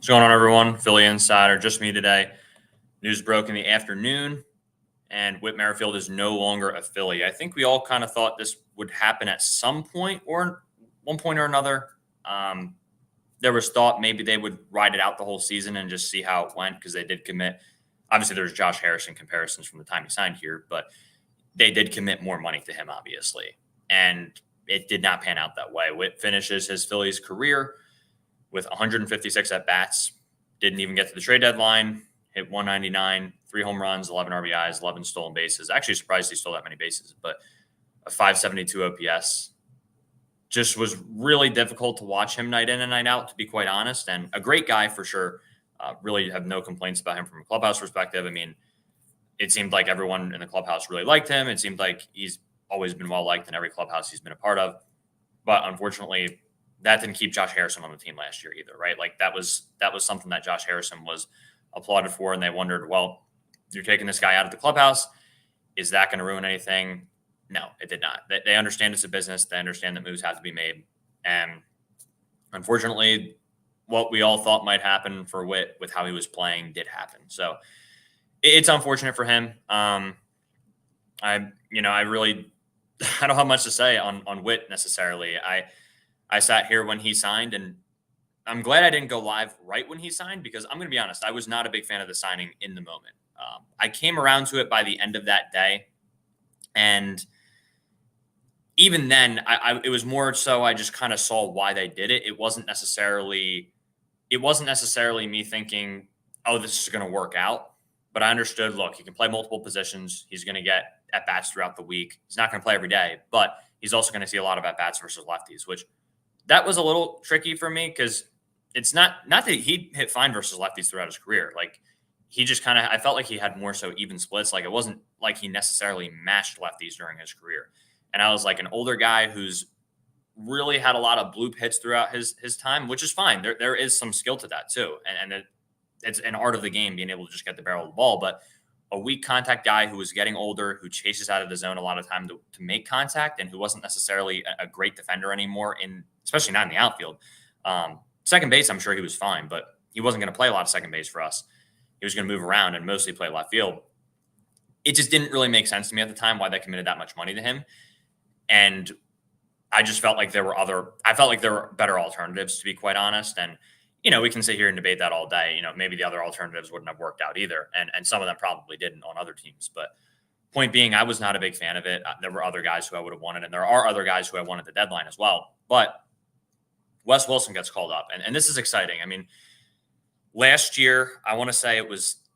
What's going on, everyone? Philly Insider, just me today. News broke in the afternoon, and Whit Merrifield is no longer a Philly. I think we all kind of thought this would happen at some point or one point or another. Um, there was thought maybe they would ride it out the whole season and just see how it went because they did commit. Obviously, there's Josh Harrison comparisons from the time he signed here, but they did commit more money to him, obviously. And it did not pan out that way. Whit finishes his Phillies career with 156 at bats. Didn't even get to the trade deadline. Hit 199, 3 home runs, 11 RBIs, 11 stolen bases. Actually, surprised he stole that many bases, but a 572 OPS. Just was really difficult to watch him night in and night out, to be quite honest. And a great guy for sure. Really have no complaints about him from a clubhouse perspective. I mean, it seemed like everyone in the clubhouse really liked him. It seemed like he's always been well liked in every clubhouse he's been a part of. But unfortunately, that didn't keep Josh Harrison on the team last year either, right? Like that was something that Josh Harrison was applauded for, and they wondered, well, you're taking this guy out of the clubhouse. Is that going to ruin anything? No, it did not. They understand it's a business. They understand that moves have to be made. And unfortunately, what we all thought might happen for Whit with how he was playing did happen. So it's unfortunate for him. I really I don't have much to say on Whit necessarily. I sat here when he signed, and I'm glad I didn't go live right when he signed because I'm going to be honest, I was not a big fan of the signing in the moment. I came around to it by the end of that day, and even then, it was more so I just kind of saw why they did it. It wasn't necessarily me thinking, oh, this is going to work out. But I understood, look, he can play multiple positions. He's going to get at bats throughout the week. He's not going to play every day, but he's also going to see a lot of at bats versus lefties, which that was a little tricky for me because it's not that he hit fine versus lefties throughout his career. Like he just kind of, I felt like he had more so even splits. Like it wasn't like he necessarily mashed lefties during his career. And I was like an older guy who's really had a lot of bloop hits throughout his time, which is fine. There is some skill to that too. And it's an art of the game being able to just get the barrel of the ball. But a weak contact guy who was getting older, who chases out of the zone a lot of time to make contact, and who wasn't necessarily a great defender anymore, especially not in the outfield. Second base, I'm sure he was fine, but he wasn't going to play a lot of second base for us. He was going to move around and mostly play left field. It just didn't really make sense to me at the time why they committed that much money to him. And I just felt like there were better alternatives, to be quite honest. And we can sit here and debate that all day. Maybe the other alternatives wouldn't have worked out either. And some of them probably didn't on other teams. But point being, I was not a big fan of it. There were other guys who I would have wanted, and there are other guys who I wanted the deadline as well. But Wes Wilson gets called up, and this is exciting. I mean, last year, I want to say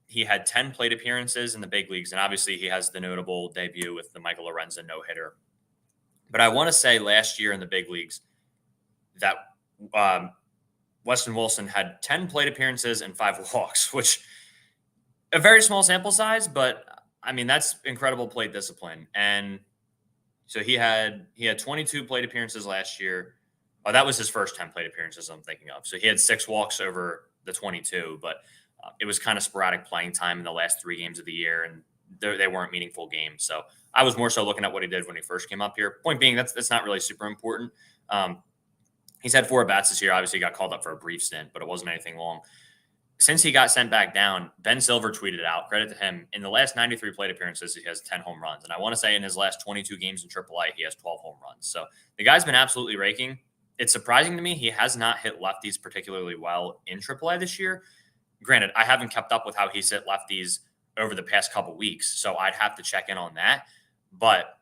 he had 10 plate appearances in the big leagues, and obviously he has the notable debut with the Michael Lorenzen no-hitter. But I want to say last year in the big leagues that Weston Wilson had 10 plate appearances and 5 walks, which a very small sample size, but I mean, that's incredible plate discipline. And so he had 22 plate appearances last year. Oh, that was his first 10 plate appearances I'm thinking of. So he had 6 walks over the 22, but it was kind of sporadic playing time in the last 3 games of the year, and they weren't meaningful games. So I was more so looking at what he did when he first came up here. Point being, that's not really super important. He's had 4 at-bats this year. Obviously, he got called up for a brief stint, but it wasn't anything long. Since he got sent back down, Ben Silver tweeted out, credit to him, in the last 93 plate appearances, he has 10 home runs. And I want to say in his last 22 games in AAA, he has 12 home runs. So the guy's been absolutely raking. It's surprising to me he has not hit lefties particularly well in AAA this year. Granted, I haven't kept up with how he's hit lefties over the past couple weeks, so I'd have to check in on that. But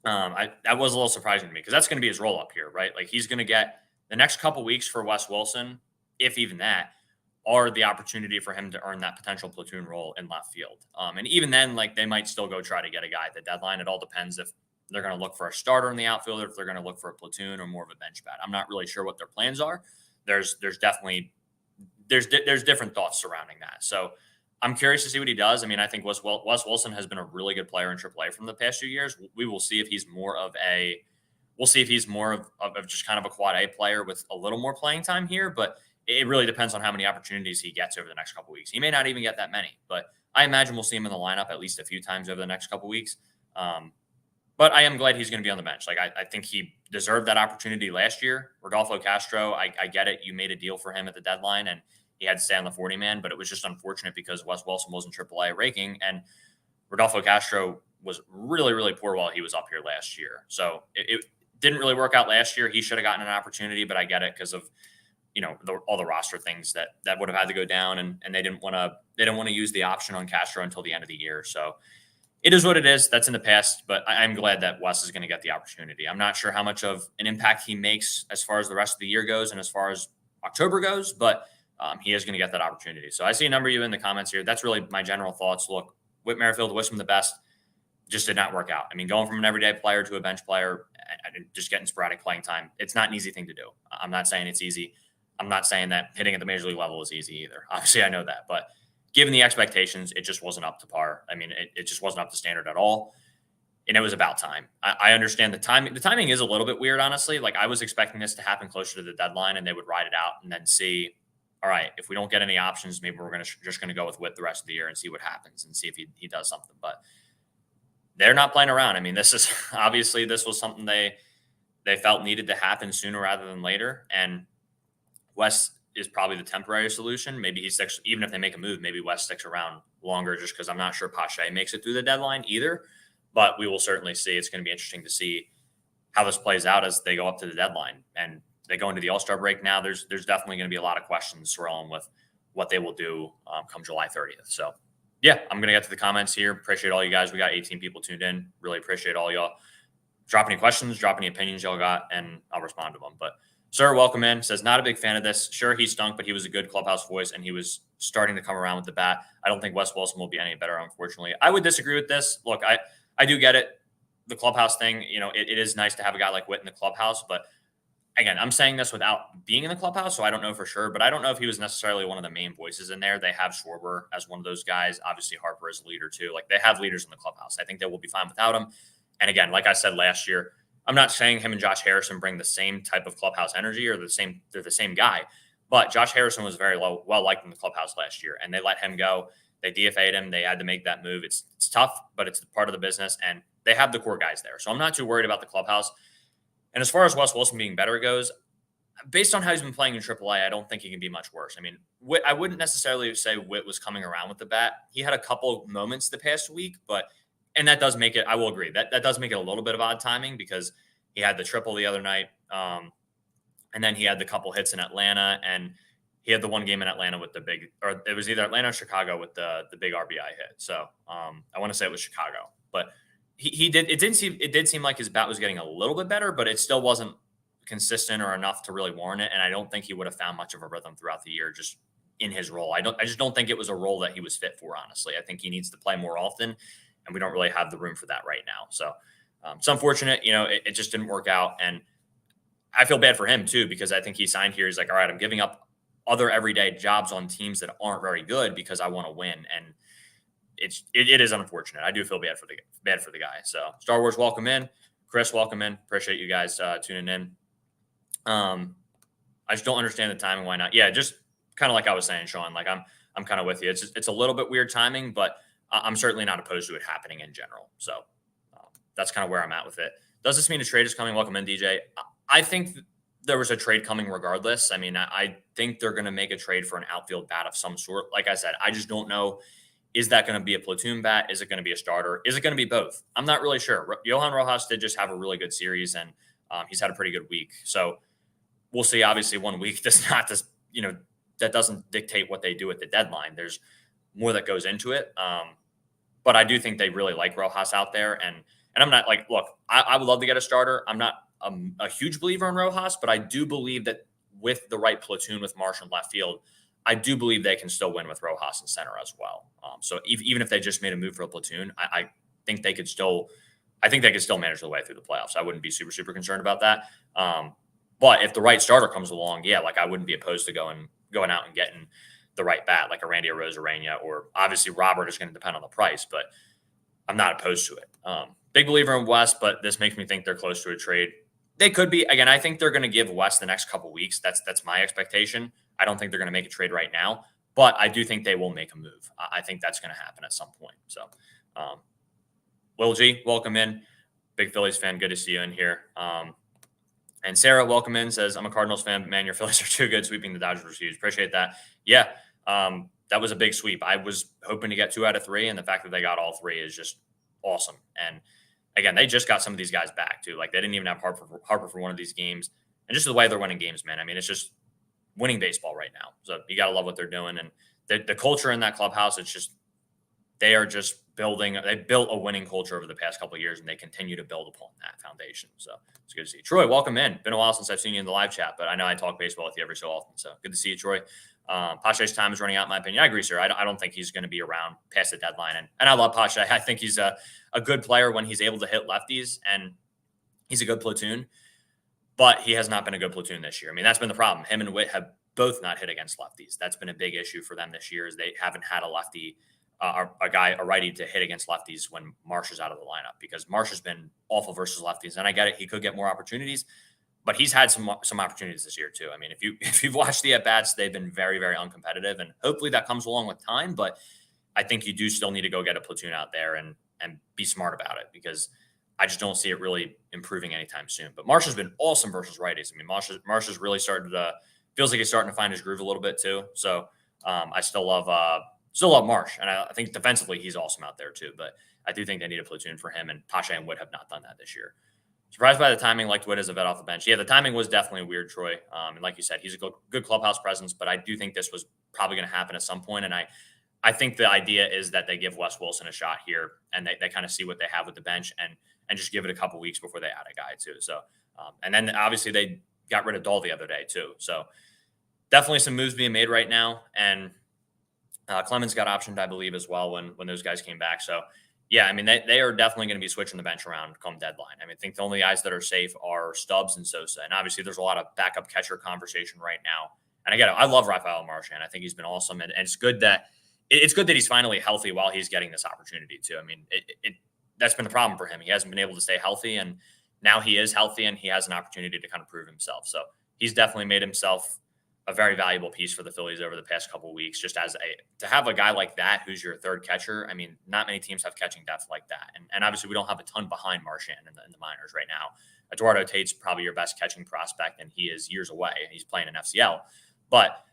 that was a little surprising to me because that's going to be his roll up here, right? Like he's going to get the next couple weeks for Wes Wilson, if even that, are the opportunity for him to earn that potential platoon role in left field. And even then, like they might still go try to get a guy at the deadline. It all depends if they're going to look for a starter in the outfield or if they're going to look for a platoon or more of a bench bat. I'm not really sure what their plans are. There's definitely different thoughts surrounding that. So I'm curious to see what he does. I mean, I think Wes Wilson has been a really good player in AAA from the past few years. We will see if he's more of just kind of a quad A player with a little more playing time here, but it really depends on how many opportunities he gets over the next couple of weeks. He may not even get that many, but I imagine we'll see him in the lineup at least a few times over the next couple of weeks. But I am glad he's going to be on the bench. Like I think he deserved that opportunity last year. Rodolfo Castro, I get it. You made a deal for him at the deadline, and he had to stay on the 40 man, but it was just unfortunate because Wes Wilson wasn't AAA raking, and Rodolfo Castro was really, really poor while he was up here last year. So it didn't really work out last year. He should have gotten an opportunity, but I get it because of all the roster things that would have had to go down, and they didn't want to use the option on Castro until the end of the year. So it is what it is. That's in the past, but I'm glad that Wes is going to get the opportunity. I'm not sure how much of an impact he makes as far as the rest of the year goes and as far as October goes, but he is going to get that opportunity. So I see a number of you in the comments here. That's really my general thoughts. Look, Whit Merrifield, wish him the best. Just did not work out. I mean, going from an everyday player to a bench player and just getting sporadic playing time, it's not an easy thing to do. I'm not saying it's easy. I'm not saying that hitting at the major league level is easy either. Obviously, I know that. But given the expectations, it just wasn't up to par. I mean, it just wasn't up to standard at all. And it was about time. I understand the timing. The timing is a little bit weird, honestly. Like, I was expecting this to happen closer to the deadline, and they would ride it out and then see, all right, if we don't get any options, maybe we're just going to go with Whit the rest of the year and see what happens and see if he does something. But they're not playing around. I mean, this is obviously this was something they felt needed to happen sooner rather than later. And Wes is probably the temporary solution. Maybe he sticks, even if they make a move, maybe Wes sticks around longer just because I'm not sure Pache makes it through the deadline either. But we will certainly see. It's going to be interesting to see how this plays out as they go up to the deadline. And they go into the All-Star break now. There's definitely going to be a lot of questions swirling with what they will do come July 30th. So, yeah, I'm going to get to the comments here. Appreciate all you guys. We got 18 people tuned in. Really appreciate all y'all. Drop any questions, drop any opinions y'all got, and I'll respond to them. But Sir, welcome in. Says, not a big fan of this. Sure, he stunk, but he was a good clubhouse voice, and he was starting to come around with the bat. I don't think Wes Wilson will be any better, unfortunately. I would disagree with this. Look, I do get it. The clubhouse thing, it is nice to have a guy like Whit in the clubhouse. But, again, I'm saying this without being in the clubhouse, so I don't know for sure. But I don't know if he was necessarily one of the main voices in there. They have Schwarber as one of those guys. Obviously, Harper is a leader, too. Like, they have leaders in the clubhouse. I think they will be fine without him. And, again, like I said last year, I'm not saying him and Josh Harrison bring the same type of clubhouse energy or they're the same guy, but Josh Harrison was very well liked in the clubhouse last year, and they let him go. They DFA'd him. They had to make that move. It's tough, but it's part of the business, and they have the core guys there. So I'm not too worried about the clubhouse. And as far as Wes Wilson being better goes, based on how he's been playing in AAA, I don't think he can be much worse. I mean, I wouldn't necessarily say Whit was coming around with the bat. He had a couple moments the past week, and that does make it, I will agree, that does make it a little bit of odd timing because he had the triple the other night, and then he had the couple hits in Atlanta, and he had the one game in Atlanta with the big, or it was either Atlanta or Chicago with the big RBI hit. So I want to say it was Chicago, but he did. It did seem like his bat was getting a little bit better, but it still wasn't consistent or enough to really warrant it. And I don't think he would have found much of a rhythm throughout the year just in his role. I just don't think it was a role that he was fit for. Honestly, I think he needs to play more often, and we don't really have the room for that right now. So. It's unfortunate, it just didn't work out. And I feel bad for him too, because I think he signed here. He's like, all right, I'm giving up other everyday jobs on teams that aren't very good because I want to win. And it is unfortunate. I do feel bad for the guy. So Star Wars, welcome in. Chris, welcome in. Appreciate you guys tuning in. I just don't understand the timing. Why not? Yeah, just kind of like I was saying, Sean, like I'm kind of with you. It's a little bit weird timing, but I'm certainly not opposed to it happening in general. So that's kind of where I'm at with it. Does this mean a trade is coming? Welcome in, DJ. I think there was a trade coming regardless. I mean, I think they're going to make a trade for an outfield bat of some sort. Like I said, I just don't know. Is that going to be a platoon bat? Is it going to be a starter? Is it going to be both? I'm not really sure. Johan Rojas did just have a really good series, and he's had a pretty good week. So we'll see. Obviously, 1 week does not just, that doesn't dictate what they do at the deadline. There's more that goes into it. But I do think they really like Rojas out there, and I'm not like, look, I would love to get a starter. I'm not a huge believer in Rojas, but I do believe that with the right platoon with Marsh in left field, I do believe they can still win with Rojas in center as well. So even if they just made a move for a platoon, I think they could still manage their way through the playoffs. I wouldn't be super, super concerned about that. But if the right starter comes along, yeah, like I wouldn't be opposed to going out and getting the right bat, like a Randy Arozarena, or obviously Robert is going to depend on the price, but I'm not opposed to it. Big believer in West, but this makes me think they're close to a trade. They could be. Again, I think they're going to give West the next couple weeks. That's my expectation. I don't think they're going to make a trade right now, but I do think they will make a move. I think that's going to happen at some point. So, Will G, welcome in. Big Phillies fan. Good to see you in here. And Sarah, welcome in, says, I'm a Cardinals fan, but man, your Phillies are too good. Sweeping the Dodgers was huge. Appreciate that. Yeah, that was a big sweep. I was hoping to get 2 out of 3, and the fact that they got all 3 is just awesome. And again, they just got some of these guys back too. Like they didn't even have Harper for one of these games, and just the way they're winning games, man. I mean, it's just winning baseball right now. So you got to love what they're doing, and the culture in that clubhouse. It's just they are just building. They built a winning culture over the past couple of years, and they continue to build upon that foundation. So it's good to see you. Troy, welcome in. Been a while since I've seen you in the live chat, but I know I talk baseball with you every so often. So good to see you, Troy. Pache's time is running out, in my opinion. I agree, sir. I don't think he's going to be around past the deadline. And I love Pache. I think he's a good player when he's able to hit lefties, and he's a good platoon, but he has not been a good platoon this year. I mean, that's been the problem. Him and Whit have both not hit against lefties. That's been a big issue for them this year is they haven't had a lefty, a righty to hit against lefties when Marsh is out of the lineup, because Marsh has been awful versus lefties. And I get it. He could get more opportunities, but he's had some opportunities this year too. I mean, if you've watched the at-bats, they've been very, very uncompetitive, and hopefully that comes along with time. But I think you do still need to go get a platoon out there and be smart about it, because I just don't see it really improving anytime soon. But Marsh has been awesome versus righties. I mean, Marsh has really started to feels like he's starting to find his groove a little bit too. So I still love Marsh, and I think defensively he's awesome out there too. But I do think they need a platoon for him, and Pache and Wood have not done that this year. Surprised by the timing, liked Wood as a vet off the bench. Yeah, the timing was definitely weird, Troy. And like you said, he's a good clubhouse presence, but I do think this was probably going to happen at some point. And I think the idea is that they give Wes Wilson a shot here, and they kind of see what they have with the bench and just give it a couple weeks before they add a guy too. So, and then obviously they got rid of Dahl the other day too. So definitely some moves being made right now. And Clemens got optioned, I believe, as well when those guys came back. So yeah, I mean, they are definitely going to be switching the bench around come deadline. I mean, I think the only guys that are safe are Stubbs and Sosa. And obviously there's a lot of backup catcher conversation right now. And again, I love Rafael Marchand. I think he's been awesome. And it's good that he's finally healthy while he's getting this opportunity too. I mean, that's been the problem for him. He hasn't been able to stay healthy, and now he is healthy and he has an opportunity to kind of prove himself. So he's definitely made himself a very valuable piece for the Phillies over the past couple of weeks, just to have a guy like that who's your third catcher. I mean, not many teams have catching depth like that. And obviously we don't have a ton behind Marchand in the minors right now. Eduardo Tate's probably your best catching prospect, and he is years away. He's playing in FCL. But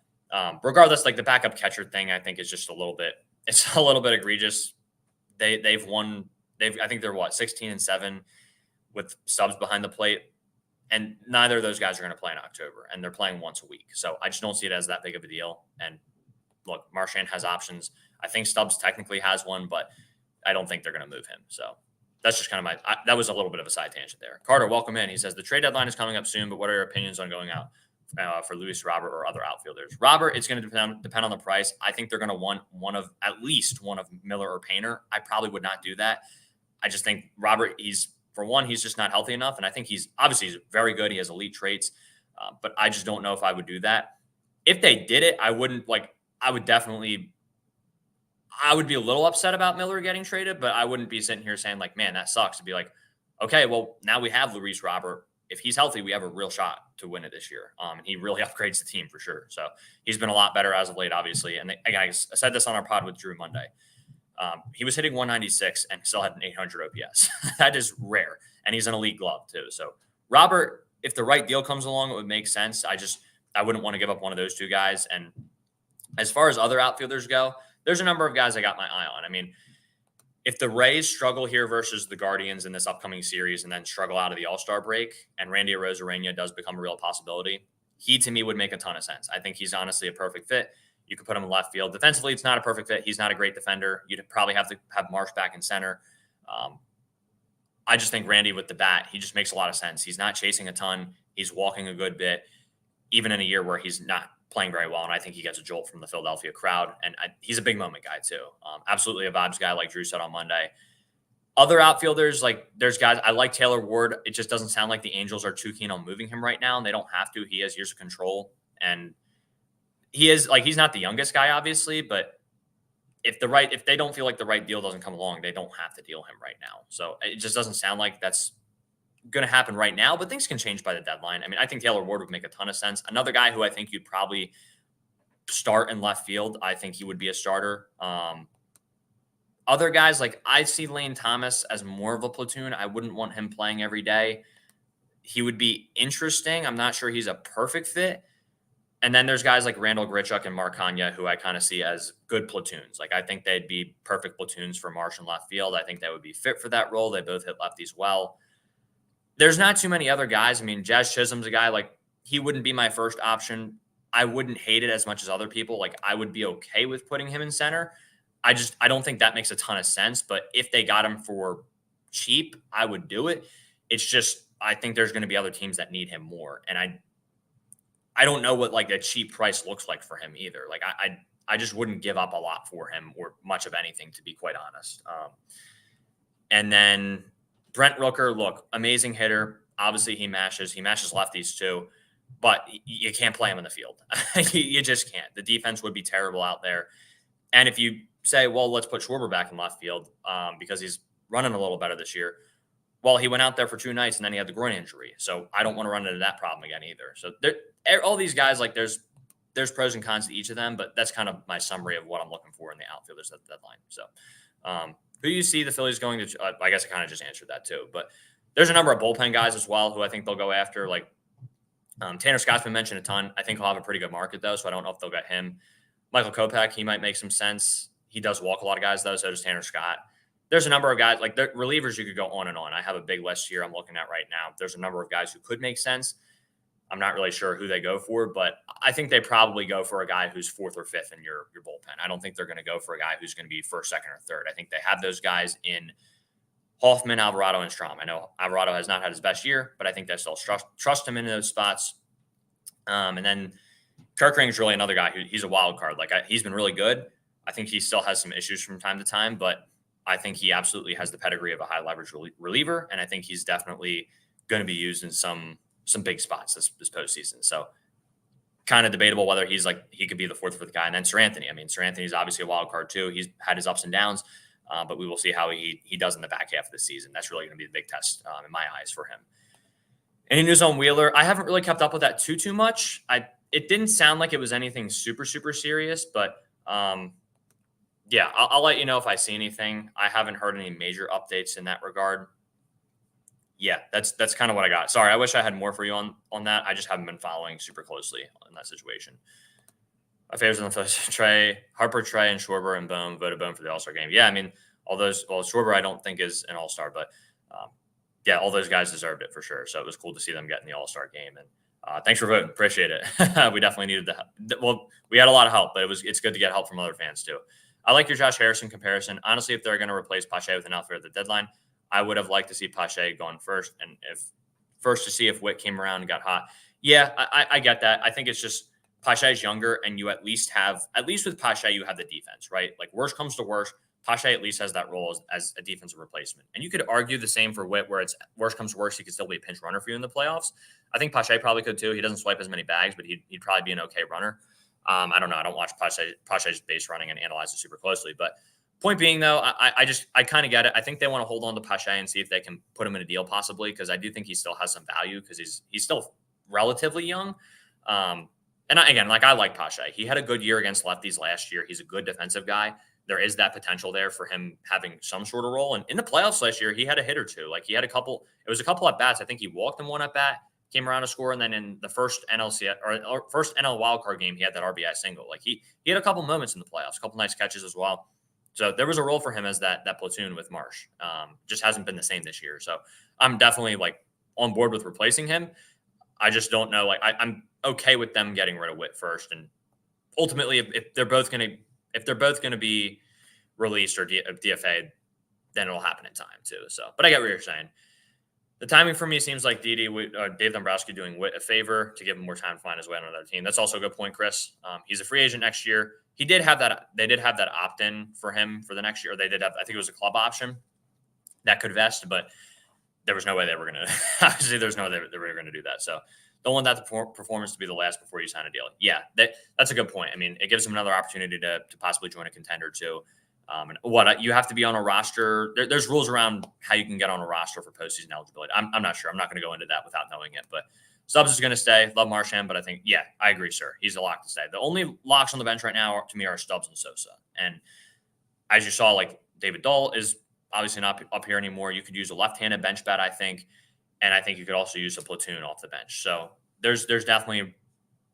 regardless, like the backup catcher thing, I think is just a little bit egregious. I think they're 16-7 with Stubbs behind the plate. And neither of those guys are going to play in October, and they're playing once a week. So I just don't see it as that big of a deal. And look, Marchand has options. I think Stubbs technically has one, but I don't think they're going to move him. So that's just kind of that was a little bit of a side tangent there. Carter, welcome in. He says the trade deadline is coming up soon, but what are your opinions on going out for Luis Robert or other outfielders? Robert, it's going to depend on the price. I think they're going to want at least one of Miller or Painter. I probably would not do that. I just think Robert, he's just not healthy enough. And I think he's very good. He has elite traits, but I just don't know if I would do that. If they did it, I would be a little upset about Miller getting traded, but I wouldn't be sitting here saying like, man, that sucks. To be like, okay, well, now we have Luis Robert. If he's healthy, we have a real shot to win it this year. And he really upgrades the team for sure. So he's been a lot better as of late, obviously. And I said this on our pod with Drew Monday. He was hitting 196 and still had an 800 OPS. That is rare. And he's an elite glove too. So Robert, if the right deal comes along, it would make sense. I wouldn't want to give up one of those two guys. And as far as other outfielders go, there's a number of guys I got my eye on. I mean, if the Rays struggle here versus the Guardians in this upcoming series and then struggle out of the All-Star break and Randy Arozarena does become a real possibility, he to me would make a ton of sense. I think he's honestly a perfect fit. You could put him in left field. Defensively, it's not a perfect fit. He's not a great defender. You'd probably have to have Marsh back in center. I just think Randy with the bat, he just makes a lot of sense. He's not chasing a ton. He's walking a good bit, even in a year where he's not playing very well. And I think he gets a jolt from the Philadelphia crowd. And he's a big moment guy too. Absolutely a vibes guy, like Drew said on Monday. Other outfielders, like there's guys, I like Taylor Ward. It just doesn't sound like the Angels are too keen on moving him right now. And they don't have to. He has years of control. And he's not the youngest guy, obviously, but if they don't feel like the right deal doesn't come along, they don't have to deal him right now. So it just doesn't sound like that's going to happen right now, but things can change by the deadline. I mean, I think Taylor Ward would make a ton of sense. Another guy who I think you'd probably start in left field, I think he would be a starter. Other guys, like I see Lane Thomas as more of a platoon. I wouldn't want him playing every day. he would be interesting. I'm not sure he's a perfect fit. And then there's guys like Randall Grichuk and Mark Kanya who I kind of see as good platoons. Like I think they'd be perfect platoons for Marsh in left field. I think they would be fit for that role. They both hit lefties well. There's not too many other guys. I mean, Jazz Chisholm's a guy like he wouldn't be my first option. I wouldn't hate it as much as other people. Like I would be okay with putting him in center. I don't think that makes a ton of sense. But if they got him for cheap, I would do it. It's just I think there's going to be other teams that need him more, and I don't know what like a cheap price looks like for him either. Like I just wouldn't give up a lot for him or much of anything, to be quite honest. And then Brent Rooker, look, amazing hitter. Obviously, he mashes lefties too, but you can't play him in the field. You just can't. The defense would be terrible out there. And if you say, well, let's put Schwarber back in left field because he's running a little better this year. Well, he went out there for 2 nights and then he had the groin injury. So I don't want to run into that problem again either. So all these guys, like there's pros and cons to each of them, but that's kind of my summary of what I'm looking for in the outfielders at the deadline. So who do you see the Phillies going to? I guess I kind of just answered that too, but there's a number of bullpen guys as well who I think they'll go after. Like Tanner Scott's been mentioned a ton. I think he'll have a pretty good market though, so I don't know if they'll get him. Michael Kopech, he might make some sense. He does walk a lot of guys though, so does Tanner Scott. There's a number of guys like the relievers you could go on and on. I have a big list here I'm looking at right now. There's a number of guys who could make sense. I'm not really sure who they go for, but I think they probably go for a guy who's 4th or 5th in your bullpen. I don't think they're going to go for a guy who's going to be 1st, 2nd, or 3rd. I think they have those guys in Hoffman, Alvarado, and Strom. I know Alvarado has not had his best year, but I think they still trust him in those spots. And then Kirkring's really another guy he's a wild card. Like he's been really good. I think he still has some issues from time to time, but I think he absolutely has the pedigree of a high leverage reliever, and I think he's definitely going to be used in some big spots this postseason. So kind of debatable whether he could be the 4th or 5th guy. And then Sir Anthony. I mean, Sir Anthony's obviously a wild card too. He's had his ups and downs, but we will see how he does in the back half of the season. That's really going to be the big test in my eyes for him. Any news on Wheeler? I haven't really kept up with that too much. It didn't sound like it was anything super serious, but yeah, I'll let you know if I see anything. I haven't heard any major updates in that regard. Yeah, that's kind of what I got. Sorry, I wish I had more for you on that. I just haven't been following super closely in that situation. My favorites on the Trey, Harper, Trey, and Schwarber and Bohm voted Bohm for the All-Star game. Yeah, I mean, Schwarber I don't think is an All-Star, but yeah, all those guys deserved it for sure. So it was cool to see them get in the All-Star game. And thanks for voting. Appreciate it. We definitely needed the help. Well, we had a lot of help, but it's good to get help from other fans too. I like your Josh Harrison comparison. Honestly, if they're going to replace Pache with an outfielder at the deadline, I would have liked to see Pache going first, and to see if Whit came around and got hot. Yeah, I get that. I think it's just Pache's younger, and you at least with Pache, you have the defense, right? Like worst comes to worst, Pache at least has that role as a defensive replacement. And you could argue the same for Whit, where it's worst comes to worst, he could still be a pinch runner for you in the playoffs. I think Pache probably could too. He doesn't swipe as many bags, but he'd probably be an okay runner. I don't know. I don't watch Pache's base running and analyze it super closely. But point being, though, I kind of get it. I think they want to hold on to Pache and see if they can put him in a deal possibly, because I do think he still has some value because he's still relatively young. And I like Pache. He had a good year against lefties last year. He's a good defensive guy. There is that potential there for him having some sort of role. And in the playoffs last year, he had a hit or two. Like he had it was a couple at bats. I think he walked him one at bat, came around to score, and then in the first NLCS or first NL wildcard game, he had that RBI single. Like he had a couple moments in the playoffs, a couple nice catches as well. So there was a role for him as that platoon with Marsh. Just hasn't been the same this year. So I'm definitely on board with replacing him. I just don't know. I'm okay with them getting rid of Whit first, and ultimately, if they're both going to be released or DFA'd, then it'll happen in time too. So, but I get what you're saying. The timing for me seems like Dave Dombrowski doing Whit a favor to give him more time to find his way on another team. That's also a good point, Chris. He's a free agent next year. They did have that opt-in for him for the next year. They did have, I think it was a club option that could vest, but there was no way they were going to, obviously there's no way they were going to do that. So don't want that performance to be the last before you sign a deal. Yeah, that's a good point. I mean, it gives him another opportunity to possibly join a contender too. And you have to be on a roster. There's rules around how you can get on a roster for postseason eligibility. I'm not sure. I'm not going to go into that without knowing it, but Stubbs is going to stay. Love Marchand, but I think, yeah, I agree, sir. He's a lock to stay. The only locks on the bench right now to me are Stubbs and Sosa. And as you saw, David Dahl is obviously not up here anymore. You could use a left-handed bench bat, I think. And I think you could also use a platoon off the bench. So there's definitely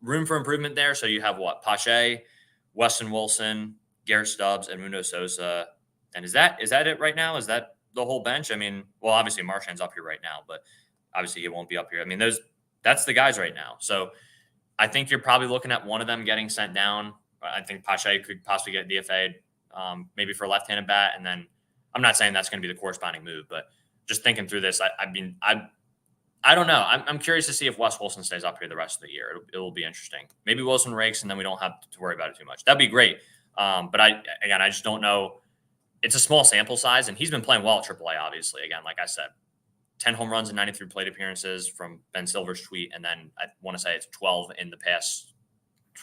room for improvement there. So you have what? Pache, Weston Wilson, Garrett Stubbs, and Mundo Sosa. And is that it right now? Is that the whole bench? I mean, well, obviously Marchand's up here right now, but obviously he won't be up here. I mean, that's the guys right now. So I think you're probably looking at one of them getting sent down. I think Pache could possibly get DFA'd, maybe for a left-handed bat, and then I'm not saying that's going to be the corresponding move, but just thinking through this, I don't know. I'm curious to see if Wes Wilson stays up here the rest of the year. It will be interesting. Maybe Wilson rakes, and then we don't have to worry about it too much. That'd be great. But I just don't know. It's a small sample size, and he's been playing well at AAA. Obviously, again, like I said, 10 home runs and 93 plate appearances from Ben Silver's tweet, and then I want to say it's 12 in the past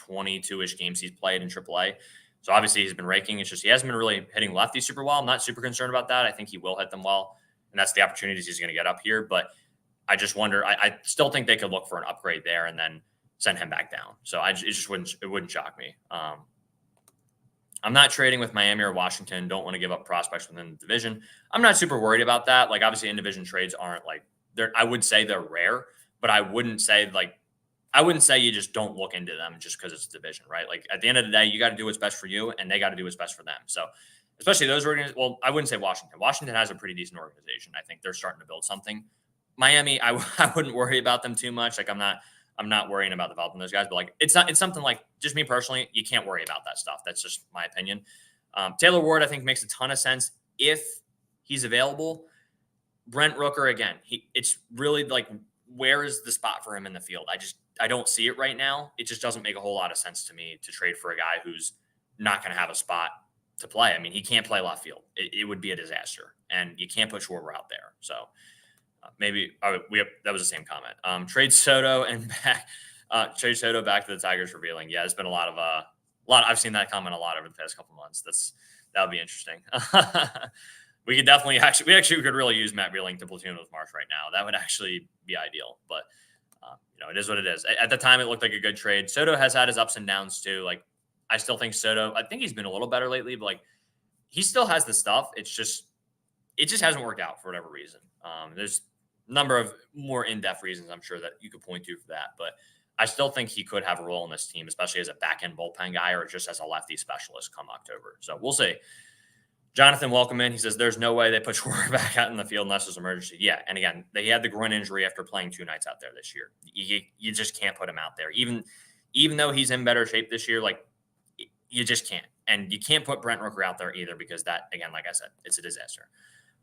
22-ish games he's played in AAA. So obviously he's been raking. It's just he hasn't been really hitting lefties super well. I'm not super concerned about that. I think he will hit them well, and that's the opportunities he's going to get up here. But I just wonder. I still think they could look for an upgrade there and then send him back down. So it wouldn't shock me. I'm not trading with Miami or Washington. Don't want to give up prospects within the division. I'm not super worried about that. Like obviously in division trades aren't like I would say they're rare, but I wouldn't say you just don't look into them just because it's a division, right? Like at the end of the day, you got to do what's best for you, and they got to do what's best for them. So especially those organizations. Well, I wouldn't say Washington. Washington has a pretty decent organization. I think they're starting to build something. Miami, I wouldn't worry about them too much. Like I'm not worrying about developing those guys, but like it's something like just me personally, you can't worry about that stuff. That's just my opinion. Taylor Ward, I think makes a ton of sense if he's available. Brent Rooker, again, it's really like, where is the spot for him in the field? I don't see it right now. It just doesn't make a whole lot of sense to me to trade for a guy who's not going to have a spot to play. I mean, he can't play left field. It would be a disaster, and you can't put Schwarber out there. So maybe that was the same comment. Trade Soto back to the Tigers revealing. Yeah, there's been a lot. I've seen that comment a lot over the past couple months. That would be interesting. We could definitely we could really use Matt Reeling to platoon with Marsh right now. That would actually be ideal, but it is what it is. At the time, it looked like a good trade. Soto has had his ups and downs too. Like I still think Soto, I think he's been a little better lately, but like he still has the stuff. It just hasn't worked out for whatever reason. There's a number of more in-depth reasons I'm sure that you could point to for that, but I still think he could have a role in this team, especially as a back-end bullpen guy or just as a lefty specialist come October. So we'll see. Jonathan Welcome he says there's no way they put Schwarber back out in the field unless there's an emergency. Yeah, and again, he had the groin injury after playing 2 nights out there this year. You just can't put him out there. Even though he's in better shape this year, like you just can't. And you can't put Brent Rooker out there either because that, again, like I said, it's a disaster.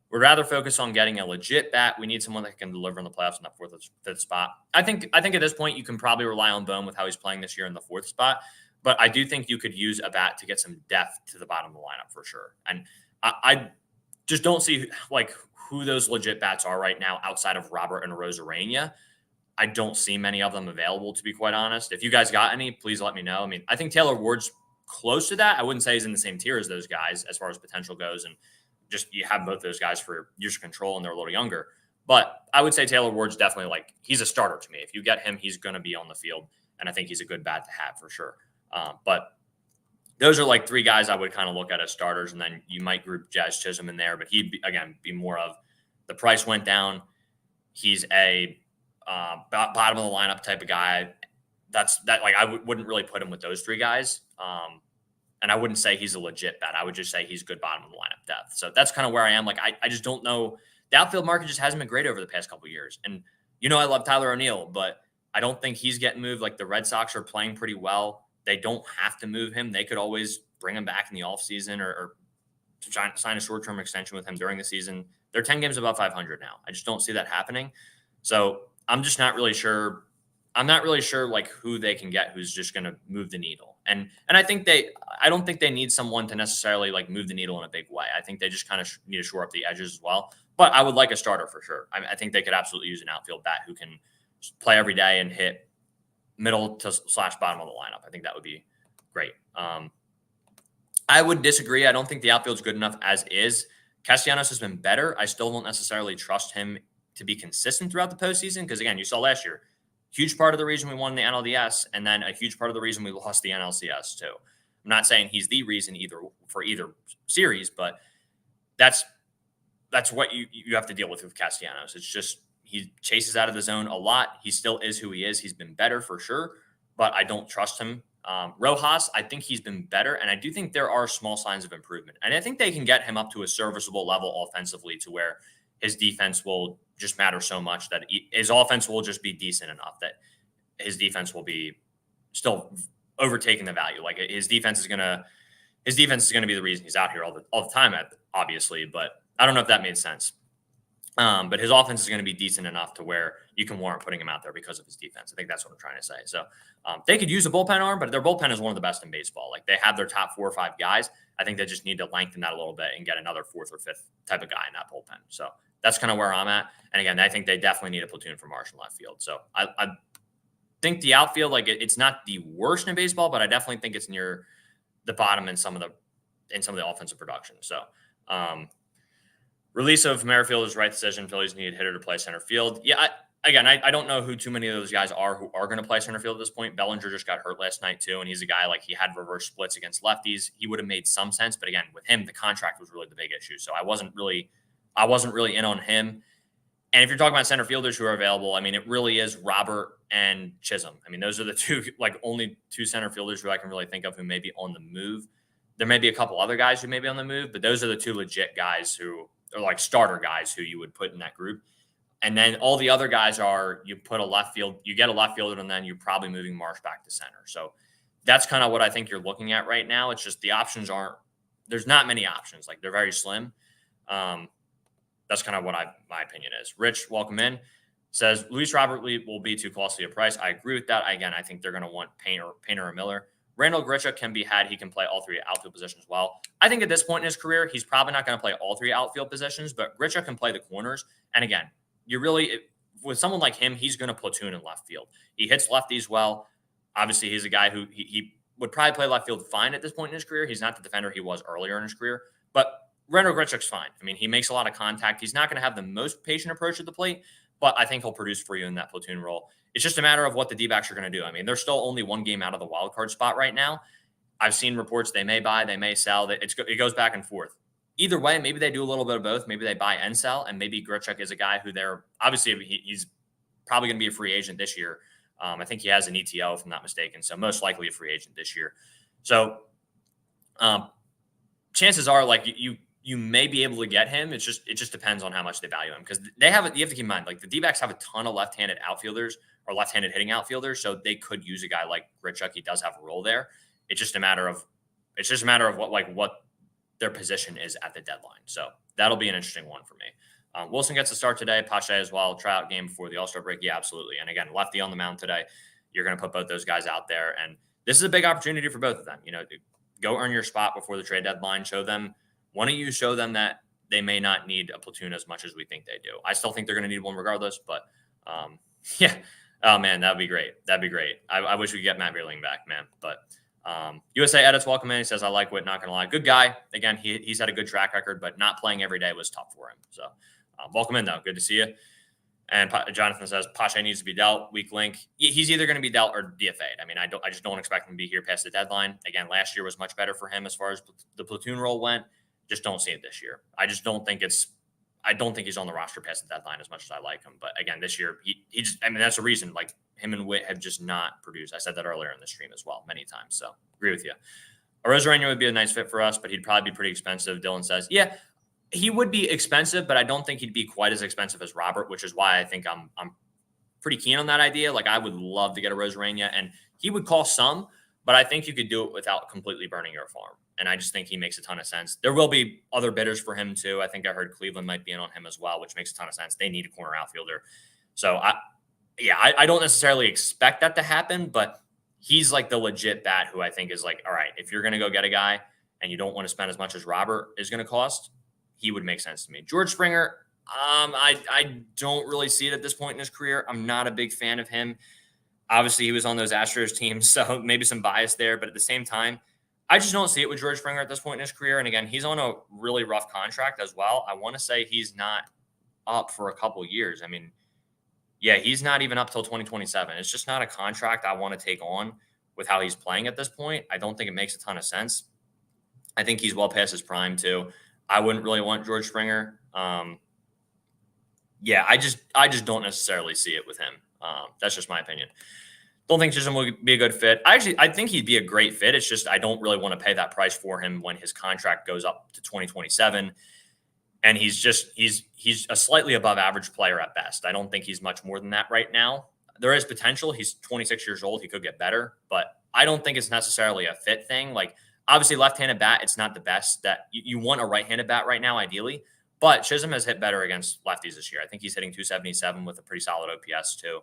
We'd rather focus on getting a legit bat. We need someone that can deliver in the playoffs in that 4th or 5th spot. I think at this point you can probably rely on Bone with how he's playing this year in the 4th spot. But I do think you could use a bat to get some depth to the bottom of the lineup for sure. And I just don't see like who those legit bats are right now outside of Robert and Rosarena. I don't see many of them available, to be quite honest. If you guys got any, please let me know. I mean, I think Taylor Ward's close to that. I wouldn't say he's in the same tier as those guys as far as potential goes. And just you have both those guys for years of control and they're a little younger. But I would say Taylor Ward's definitely like, he's a starter to me. If you get him, he's going to be on the field. And I think he's a good bat to have for sure. But those are like 3 guys I would kind of look at as starters. And then you might group Jazz Chisholm in there, but he'd be more of the price went down. He's a bottom of the lineup type of guy. I wouldn't really put him with those 3 guys. And I wouldn't say he's a legit bet. I would just say he's good bottom of the lineup depth. So that's kind of where I am. Like, I just don't know. The outfield market just hasn't been great over the past couple of years. And, I love Tyler O'Neill, but I don't think he's getting moved. Like the Red Sox are playing pretty well. They don't have to move him. They could always bring him back in the offseason or try to sign a short-term extension with him during the season. They're 10 games above 500 now. I just don't see that happening. So I'm just not really sure. I'm not really sure like who they can get who's just going to move the needle. And I don't think they need someone to necessarily like move the needle in a big way. I think they just kind of need to shore up the edges as well. But I would like a starter for sure. I think they could absolutely use an outfield bat who can play every day and hit middle to / bottom of the lineup. I think that would be great. I would disagree. I don't think the outfield's good enough as is. Castellanos has been better. I still don't necessarily trust him to be consistent throughout the postseason because, again, you saw last year, huge part of the reason we won the NLDS and then a huge part of the reason we lost the NLCS too. I'm not saying he's the reason for either series, but that's what you have to deal with Castellanos. It's just he chases out of the zone a lot. He still is who he is. He's been better for sure, but I don't trust him. Rojas, I think he's been better, and I do think there are small signs of improvement. And I think they can get him up to a serviceable level offensively to where his defense will just matter so much that his offense will just be decent enough that his defense will be still overtaking the value. Like his defense is gonna be the reason he's out here all the time, obviously. But I don't know if that made sense. But his offense is going to be decent enough to where you can warrant putting him out there because of his defense. I think that's what I'm trying to say. So they could use a bullpen arm, but their bullpen is one of the best in baseball. Like they have their top 4 or 5 guys. I think they just need to lengthen that a little bit and get another 4th or 5th type of guy in that bullpen. So that's kind of where I'm at. And again, I think they definitely need a platoon for Marsh in left field. So I think the outfield, like it's not the worst in baseball, but I definitely think it's near the bottom in some of the offensive production. So release of Merrifield is the right decision. Phillies need a hitter to play center field. Yeah, I don't know who too many of those guys are who are going to play center field at this point. Bellinger just got hurt last night too, and he's a guy like he had reverse splits against lefties. He would have made some sense, but again, with him, the contract was really the big issue. So I wasn't really in on him. And if you're talking about center fielders who are available, I mean, it really is Robert and Chisholm. I mean, those are the two, like only 2 center fielders who I can really think of who may be on the move. There may be a couple other guys who may be on the move, but those are the 2 legit guys who are like starter guys who you would put in that group. And then all the other guys are, you get a left fielder, and then you're probably moving Marsh back to center. So that's kind of what I think you're looking at right now. It's just the options there's not many options. Like they're very slim. That's kind of what my opinion is. Rich, welcome in. Says Luis Robert will be too costly a price. I agree with that. Again, I think they're going to want Painter or Miller. Randall Grichuk can be had. He can play all 3 outfield positions well. I think at this point in his career, he's probably not going to play all 3 outfield positions, but Grichuk can play the corners. And again, with someone like him, he's going to platoon in left field. He hits lefties well. Obviously, he's a guy who he would probably play left field fine at this point in his career. He's not the defender he was earlier in his career, but Randall Grichuk's fine. I mean, he makes a lot of contact. He's not going to have the most patient approach at the plate, but I think he'll produce for you in that platoon role. It's just a matter of what the D-backs are going to do. I mean, they're still only 1 game out of the wild card spot right now. I've seen reports they may buy, they may sell. It goes back and forth. Either way, maybe they do a little bit of both. Maybe they buy and sell, and maybe Grichuk is a guy who he's probably going to be a free agent this year. I think he has an ETO, if I'm not mistaken, so most likely a free agent this year. So chances are, like you may be able to get him. It just depends on how much they value him, because you have to keep in mind, like the D-backs have a ton of left-handed outfielders or left-handed hitting outfielders, so they could use a guy like Grichuk. He does have a role there. It's just a matter of what their position is at the deadline. So that'll be an interesting one for me. Wilson gets to start today. Pache as well. Tryout game before the All-Star break. Yeah, absolutely. And again, lefty on the mound today. You're going to put both those guys out there, and this is a big opportunity for both of them. Go earn your spot before the trade deadline. Show them that they may not need a platoon as much as we think they do. I still think they're going to need one regardless, but yeah. Oh man, that'd be great. I wish we could get Matt Beerling back, man. But USA Edits, welcome in. He says, I like Whit, not going to lie. Good guy. Again, he's had a good track record, but not playing every day was tough for him. So welcome in, though. Good to see you. And Jonathan says, Pache needs to be dealt. Weak link. He's either going to be dealt or DFA'd. I mean, I just don't expect him to be here past the deadline. Again, last year was much better for him as far as the platoon role went. Just don't see it this year. I don't think he's on the roster past the deadline as much as I like him. But again, this year, that's the reason, like, him and Whit have just not produced. I said that earlier in the stream as well, many times. So agree with you. A Rosarena would be a nice fit for us, but he'd probably be pretty expensive. Dylan says, yeah, he would be expensive, but I don't think he'd be quite as expensive as Robert, which is why I think I'm pretty keen on that idea. Like, I would love to get a Rosarena, and he would cost some, but I think you could do it without completely burning your farm. And I just think he makes a ton of sense. There will be other bidders for him too. I think I heard Cleveland might be in on him as well, which makes a ton of sense. They need a corner outfielder. So I don't necessarily expect that to happen, but he's like the legit bat who I think is like, all right, if you're going to go get a guy and you don't want to spend as much as Robert is going to cost, he would make sense to me. George Springer, I don't really see it at this point in his career. I'm not a big fan of him. Obviously, he was on those Astros teams, so maybe some bias there, but at the same time, I just don't see it with George Springer at this point in his career. And again, he's on a really rough contract as well. I want to say he's not up for a couple years. I mean, yeah, he's not even up till 2027. It's just not a contract I want to take on with how he's playing at this point. I don't think it makes a ton of sense. I think he's well past his prime too. I wouldn't really want George Springer. Yeah, I just don't necessarily see it with him. That's just my opinion. Don't think Chisholm would be a good fit. I think he'd be a great fit. It's just I don't really want to pay that price for him when his contract goes up to 2027, and he's a slightly above average player at best. I don't think he's much more than that right now. There is potential. He's 26 years old. He could get better, but I don't think it's necessarily a fit thing. Like obviously, left-handed bat, it's not the best. That you want a right-handed bat right now, ideally. But Chisholm has hit better against lefties this year. I think he's hitting 277 with a pretty solid OPS too.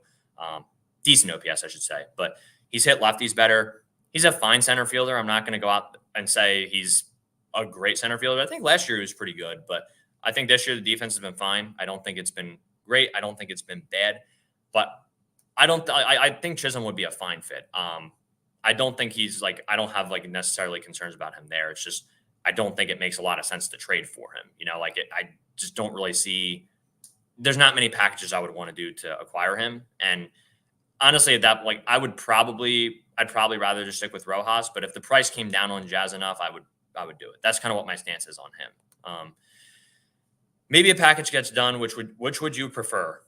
Decent OPS, I should say. But he's hit lefties better. He's a fine center fielder. I'm not going to go out and say he's a great center fielder. I think last year he was pretty good, but I think this year the defense has been fine. I don't think it's been great. I don't think it's been bad, but I think Chisholm would be a fine fit. I don't think he's like, I don't have like necessarily concerns about him there. It's just, I don't think it makes a lot of sense to trade for him. I just don't really see, there's not many packages I would want to do to acquire him. And honestly, at that, like I'd probably rather just stick with Rojas, but if the price came down on Jazz enough, I would do it. That's kind of what my stance is on him. Maybe a package gets done. Which would you prefer?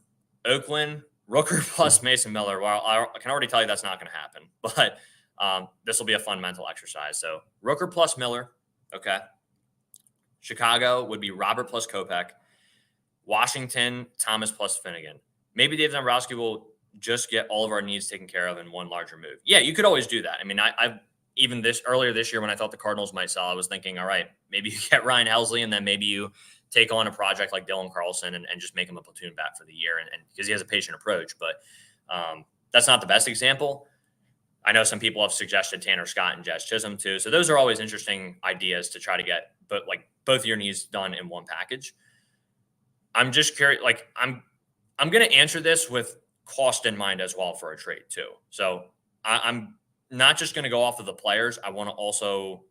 Oakland, Rooker plus Mason Miller. Well, I can already tell you that's not going to happen, but this will be a fun mental exercise. So Rooker plus Miller. Okay. Chicago would be Robert plus Kopech. Washington, Thomas plus Finnegan. Maybe Dave Dombrowski will just get all of our needs taken care of in one larger move. Yeah, you could always do that. I mean, I've even earlier this year when I thought the Cardinals might sell, I was thinking, all right, maybe you get Ryan Helsley and then maybe you take on a project like Dylan Carlson and just make him a platoon bat for the year. And because he has a patient approach, but that's not the best example. I know some people have suggested Tanner Scott and Jazz Chisholm too. So those are always interesting ideas to try to get, but like both your needs done in one package. I'm just curious, like I'm going to answer this with cost in mind as well for a trade too. So I'm not just going to go off of the players. I want to also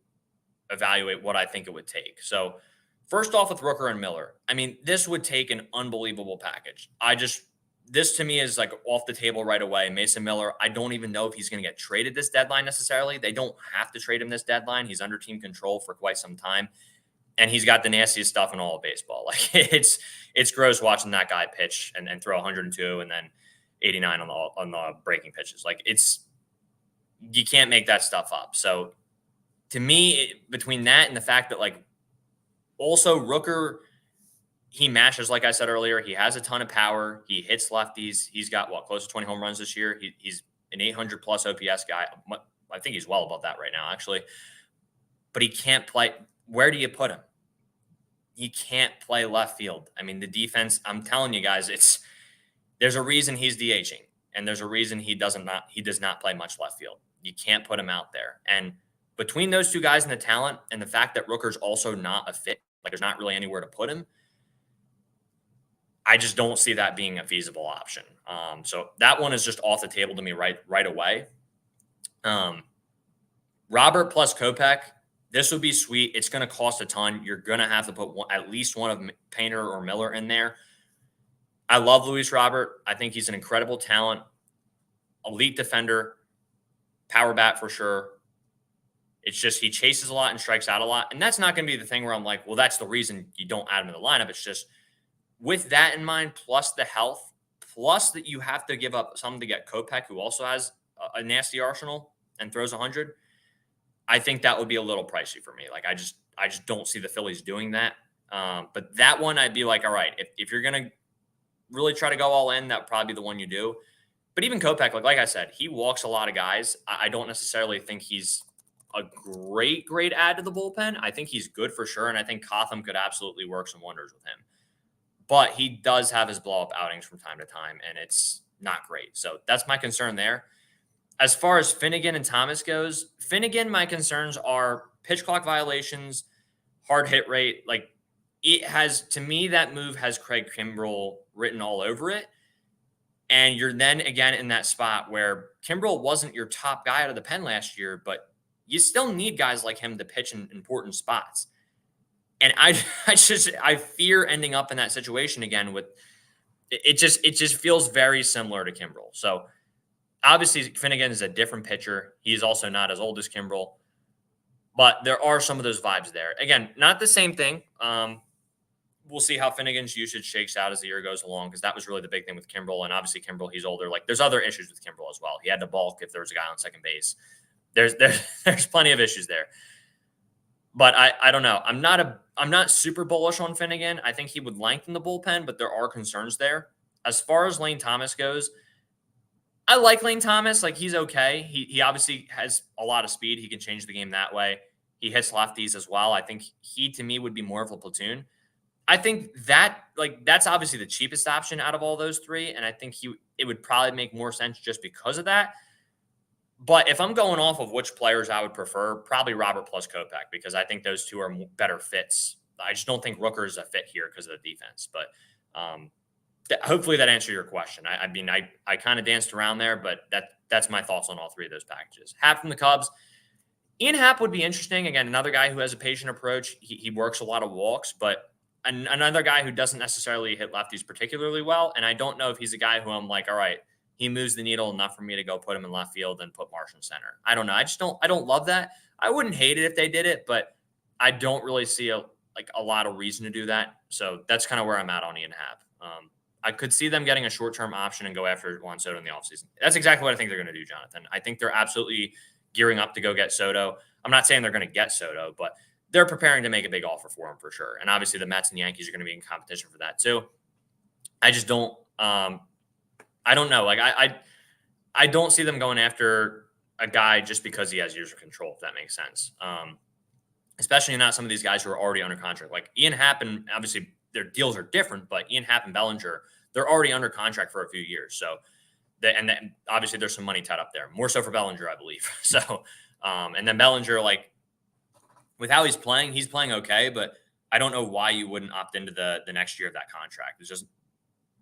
evaluate what I think it would take. So first off with Rooker and Miller, I mean, this would take an unbelievable package. This to me is like off the table right away. Mason Miller, I don't even know if he's going to get traded this deadline necessarily. They don't have to trade him this deadline. He's under team control for quite some time. And he's got the nastiest stuff in all of baseball. Like it's gross watching that guy pitch and throw 102 and then 89 on the breaking pitches. Like you can't make that stuff up. So to me, between that and the fact that like also Rooker, he mashes, like I said earlier, he has a ton of power. He hits lefties. He's got close to 20 home runs this year. He's an 800 plus OPS guy. I think he's well above that right now, actually. But he can't play. Where do you put him? He can't play left field. I mean, the defense, I'm telling you guys, there's a reason he's DHing, and there's a reason he does not play much left field. You can't put him out there. And between those two guys and the talent and the fact that Rooker's also not a fit, like there's not really anywhere to put him, I just don't see that being a feasible option. So that one is just off the table to me right away. Robert plus Kopech, this would be sweet. It's going to cost a ton. You're going to have to put at least one of Painter or Miller in there. I love Luis Robert. I think he's an incredible talent, elite defender, power bat for sure. It's just he chases a lot and strikes out a lot. And that's not going to be the thing where I'm like, well, that's the reason you don't add him in the lineup. It's just with that in mind, plus the health, plus that you have to give up something to get Kopech, who also has a nasty arsenal and throws 100. I think that would be a little pricey for me. Like I just don't see the Phillies doing that. But that one, I'd be like, all right, if you're going to really try to go all in, that would probably be the one you do. But even Kopech, like I said, he walks a lot of guys. I don't necessarily think he's a great add to the bullpen. I think he's good for sure. And I think Cotham could absolutely work some wonders with him. But he does have his blow-up outings from time to time, and it's not great. So that's my concern there. As far as Finnegan and Thomas goes, Finnegan, my concerns are pitch clock violations, hard hit rate. Like it has, to me, that move has Craig Kimbrell written all over it. And you're then again in that spot where Kimbrell wasn't your top guy out of the pen last year, but you still need guys like him to pitch in important spots. And I fear ending up in that situation again with it just feels very similar to Kimbrell. So obviously Finnegan is a different pitcher. He's also not as old as Kimbrell, but there are some of those vibes there. Again, not the same thing. we'll see how Finnegan's usage shakes out as the year goes along, because that was really the big thing with Kimbrel. And obviously, Kimbrel, he's older. Like, there's other issues with Kimbrel as well. He had to bulk if there was a guy on second base. There's plenty of issues there. But I don't know. I'm not super bullish on Finnegan. I think he would lengthen the bullpen, but there are concerns there. As far as Lane Thomas goes, I like Lane Thomas. Like, he's okay. He obviously has a lot of speed. He can change the game that way. He hits lefties as well. I think he, to me, would be more of a platoon. I think that's obviously the cheapest option out of all those three, and I think it would probably make more sense just because of that. But if I'm going off of which players I would prefer, probably Robert plus Kopech, because I think those two are better fits. I just don't think Rooker is a fit here because of the defense. But hopefully that answered your question. I mean, I kind of danced around there, but that's my thoughts on all three of those packages. Happ from the Cubs. Ian Happ would be interesting. Again, another guy who has a patient approach. He works a lot of walks, but another guy who doesn't necessarily hit lefties particularly well. And I don't know if he's a guy who I'm like, all right, he moves the needle enough for me to go put him in left field and put Marsh in center. I don't know. I don't love that. I wouldn't hate it if they did it, but I don't really see a lot of reason to do that. So that's kind of where I'm at on Ian Happ. I could see them getting a short-term option and go after Juan Soto in the offseason. That's exactly what I think they're going to do, Jonathan. I think they're absolutely gearing up to go get Soto. I'm not saying they're going to get Soto, but they're preparing to make a big offer for him for sure. And obviously the Mets and Yankees are going to be in competition for that too. I just don't I don't know. Like, I don't see them going after a guy just because he has years of control, if that makes sense. Especially not some of these guys who are already under contract. Like Ian Happ, and obviously their deals are different, but Ian Happ and Bellinger, they're already under contract for a few years. So, then obviously there's some money tied up there, more so for Bellinger, I believe. So, and then Bellinger, like, with how he's playing okay, but I don't know why you wouldn't opt into the next year of that contract. It just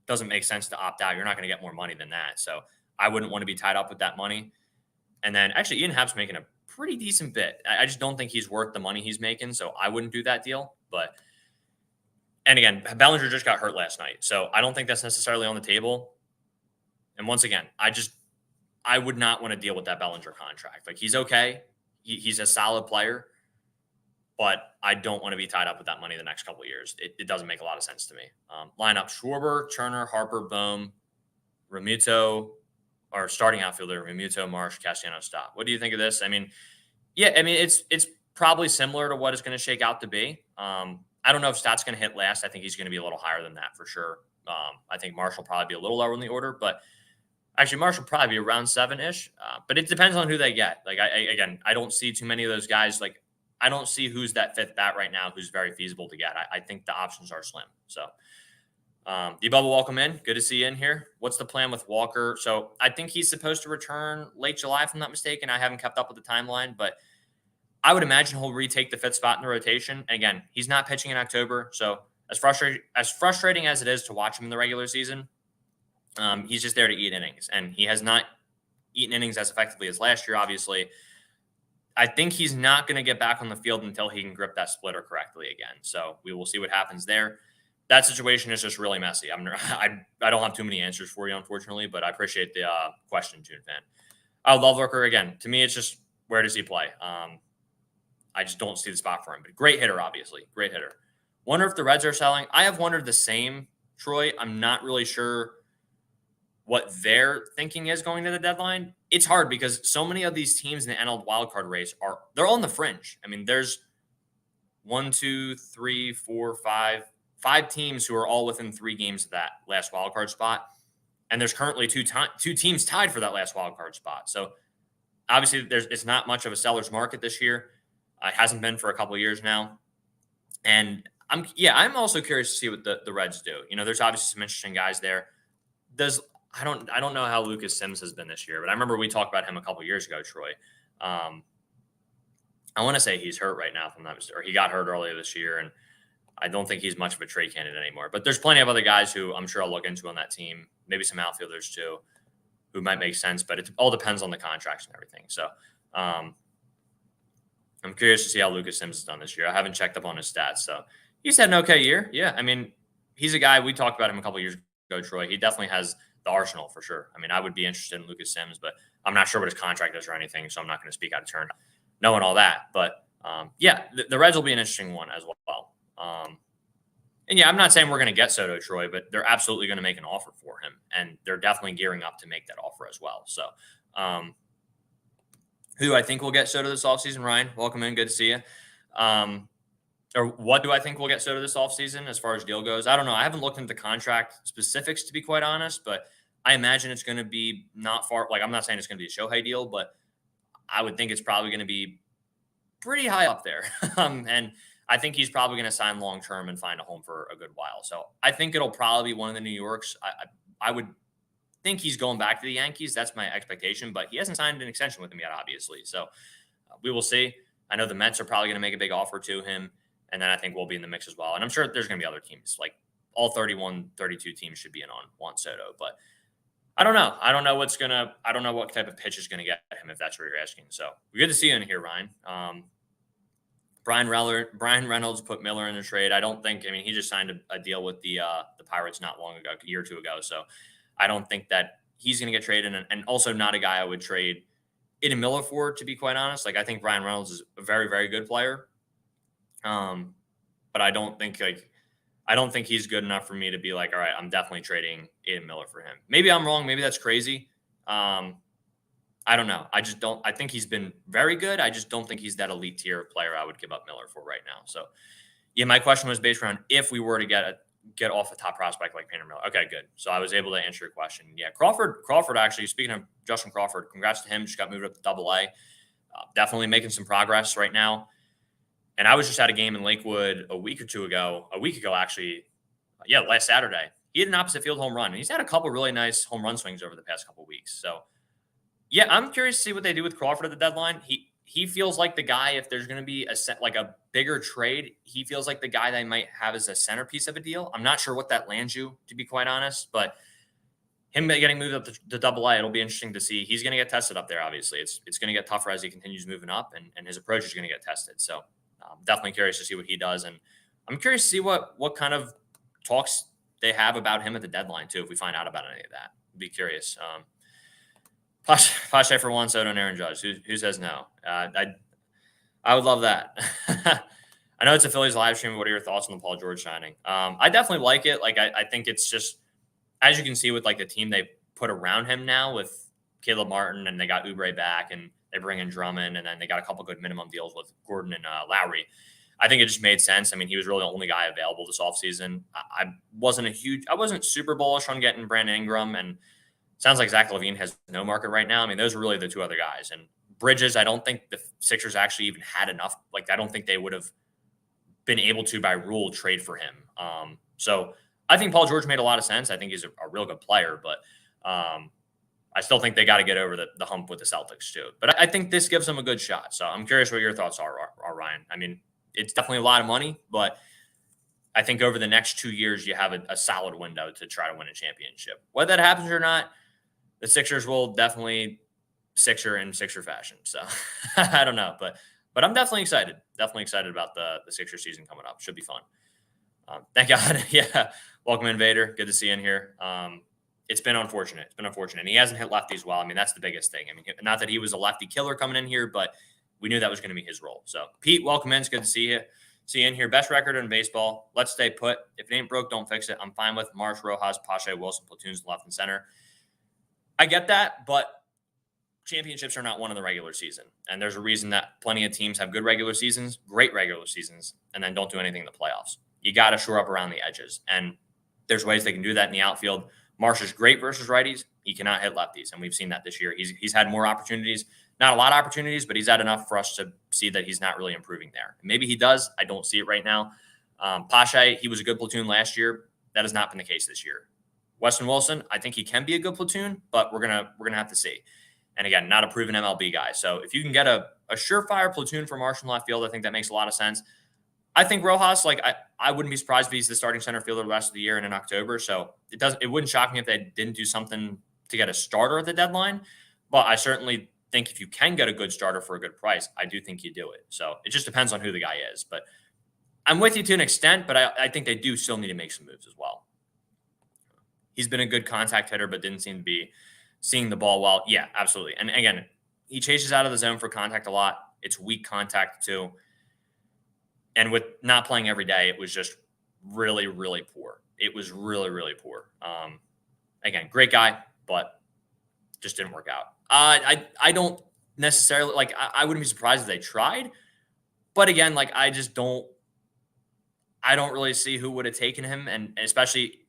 doesn't make sense to opt out. You're not going to get more money than that. So I wouldn't want to be tied up with that money. And then actually Ian Happ's making a pretty decent bit. I just don't think he's worth the money he's making. So I wouldn't do that deal. And again, Bellinger just got hurt last night. So I don't think that's necessarily on the table. And once again, I would not want to deal with that Bellinger contract. Like, he's okay. He's a solid player, but I don't want to be tied up with that money the next couple of years. It doesn't make a lot of sense to me. Lineup: Schwarber, Turner, Harper, Bohm, Realmuto, or starting outfielder: Realmuto, Marsh, Castellanos, Stott. What do you think of this? I mean, it's probably similar to what it's going to shake out to be. I don't know if Stott's going to hit last. I think he's going to be a little higher than that for sure. I think Marsh will probably be a little lower in the order, but actually Marsh will probably be around 7-ish. But it depends on who they get. Like, I don't see too many of those guys. Like, I don't see who's that fifth bat right now who's very feasible to get. I think the options are slim. So, D-Bubble, welcome in. Good to see you in here. What's the plan with Walker? So I think he's supposed to return late July, if I'm not mistaken. I haven't kept up with the timeline, but I would imagine he'll retake the fifth spot in the rotation. And again, he's not pitching in October. So as frustrating as it is to watch him in the regular season, he's just there to eat innings. And he has not eaten innings as effectively as last year, obviously. I think he's not going to get back on the field until he can grip that splitter correctly again. So we will see what happens there. That situation is just really messy. I don't have too many answers for you, unfortunately, but I appreciate the question, June fan. I love Rooker. Again, to me, it's just, where does he play? I just don't see the spot for him. But great hitter, obviously. Great hitter. Wonder if the Reds are selling. I have wondered the same, Troy. I'm not really sure what their thinking is going to the deadline. It's hard because so many of these teams in the NL wildcard race they're on the fringe. I mean, there's 1, 2, 3, 4, 5 teams who are all within 3 games of that last wildcard spot. And there's currently two teams tied for that last wildcard spot. So obviously it's not much of a seller's market this year. It hasn't been for a couple of years now. And I'm also curious to see what the Reds do. You know, there's obviously some interesting guys there. I don't know how Lucas Sims has been this year, but I remember we talked about him a couple of years ago, Troy. I want to say he's hurt right now, or he got hurt earlier this year, and I don't think he's much of a trade candidate anymore. But there's plenty of other guys who I'm sure I'll look into on that team, maybe some outfielders too, who might make sense, but it all depends on the contracts and everything. So I'm curious to see how Lucas Sims has done this year. I haven't checked up on his stats. So he's had an okay year. Yeah, I mean, he's a guy, we talked about him a couple of years ago, Troy. He definitely has the arsenal for sure. I mean, I would be interested in Lucas Sims, but I'm not sure what his contract is or anything, so I'm not going to speak out of turn knowing all that. But the Reds will be an interesting one as well. And yeah, I'm not saying we're going to get Soto, Troy, but they're absolutely going to make an offer for him, and they're definitely gearing up to make that offer as well. So, um, who I think will get Soto this offseason, Ryan? Welcome in, good to see you. Um, or what do I think we'll get Soto this offseason as far as deal goes? I don't know. I haven't looked into the contract specifics to be quite honest, but I imagine it's going to be not far. Like I'm not saying it's going to be a Shohei deal, but I would think it's probably going to be pretty high up there. And I think he's probably going to sign long term and find a home for a good while. So I think it'll probably be one of the New Yorks. I would think he's going back to the Yankees. That's my expectation, but he hasn't signed an extension with them yet, obviously. So we will see. I know the Mets are probably going to make a big offer to him. And then I think we'll be in the mix as well. And I'm sure there's going to be other teams. Like all 31, 32 teams should be in on Juan Soto. But I don't know. I don't know what type of pitch is going to get him, if that's what you're asking. So good to see you in here, Ryan. Brian Reynolds put Miller in the trade. I don't think, he just signed a deal with the Pirates not long ago, a year or two ago. So I don't think that he's going to get traded. And also not a guy I would trade Eden Miller for, to be quite honest. Like I think Brian Reynolds is a very, very good player. But I don't think he's good enough for me to be like, all right, I'm definitely trading Eden Miller for him. Maybe I'm wrong. Maybe that's crazy. I don't know. I think he's been very good. I just don't think he's that elite tier of player I would give up Miller for right now. So yeah, my question was based around if we were to get off the top prospect like Painter Miller. Okay, good. So I was able to answer your question. Yeah. Crawford actually, speaking of Justin Crawford, congrats to him. Just got moved up to Double-A. Definitely making some progress right now. And I was just at a game in Lakewood a week ago, actually. Yeah, last Saturday. He had an opposite field home run. And he's had a couple really nice home run swings over the past couple of weeks. So, yeah, I'm curious to see what they do with Crawford at the deadline. He feels like the guy, if there's going to be a bigger trade, he feels like the guy they might have as a centerpiece of a deal. I'm not sure what that lands you, to be quite honest. But him getting moved up to Double-A, it'll be interesting to see. He's going to get tested up there, obviously. It's going to get tougher as he continues moving up, and his approach is going to get tested. So, I'm definitely curious to see what he does. And I'm curious to see what kind of talks they have about him at the deadline, too, if we find out about any of that. I'd be curious. Pache for Juan Soto and Aaron Judge. Who says no? I would love that. I know it's a Phillies live stream. What are your thoughts on the Paul George signing? I definitely like it. Like, I think it's just, as you can see with, like, the team they put around him now with Caleb Martin, and they got Oubre back, and they bring in Drummond, and then they got a couple good minimum deals with Gordon and Lowry. I think it just made sense. He was really the only guy available this offseason. I wasn't super bullish on getting Brandon Ingram, and sounds like Zach LaVine has no market right now. Those are really the two other guys. And Bridges, I don't think the Sixers actually even had enough. Like, I don't think they would have been able to, by rule, trade for him. So I think Paul George made a lot of sense. I think he's a real good player, but I still think they got to get over the hump with the Celtics too. But I think this gives them a good shot. So I'm curious what your thoughts are Ryan. It's definitely a lot of money, but I think over the next 2 years, you have a solid window to try to win a championship. Whether that happens or not, the Sixers will definitely Sixer in Sixer fashion. So I don't know, but I'm definitely excited. Definitely excited about the Sixer season coming up. Should be fun. Thank God. Yeah. Welcome in, Vader. Good to see you in here. It's been unfortunate. And he hasn't hit lefties well. That's the biggest thing. Not that he was a lefty killer coming in here, but we knew that was going to be his role. So, Pete, welcome in. It's good to see you. See you in here. Best record in baseball. Let's stay put. If it ain't broke, don't fix it. I'm fine with Marsh, Rojas, Pache, Wilson, platoons, left and center. I get that, but championships are not won in the regular season. And there's a reason that plenty of teams have good regular seasons, great regular seasons, and then don't do anything in the playoffs. You got to shore up around the edges. And there's ways they can do that in the outfield. Marsh is great versus righties. He cannot hit lefties, and we've seen that this year. He's had more opportunities, not a lot of opportunities, but he's had enough for us to see that he's not really improving there. Maybe he does. I don't see it right now. Pache, he was a good platoon last year. That has not been the case this year. Weston Wilson, I think he can be a good platoon, but we're gonna have to see. And again, not a proven MLB guy. So if you can get a surefire platoon for Marsh in left field, I think that makes a lot of sense. I think Rojas, I wouldn't be surprised if he's the starting center fielder the rest of the year and in October. So it wouldn't shock me if they didn't do something to get a starter at the deadline. But I certainly think if you can get a good starter for a good price, I do think you do it. So it just depends on who the guy is. But I'm with you to an extent, but I think they do still need to make some moves as well. He's been a good contact hitter, but didn't seem to be seeing the ball well. Yeah, absolutely. And again, he chases out of the zone for contact a lot. It's weak contact too. And with not playing every day, it was just really, really poor. It was really, really poor. Again, great guy, but just didn't work out. I don't necessarily like. I wouldn't be surprised if they tried, but again, like I just don't. I don't really see who would have taken him, and especially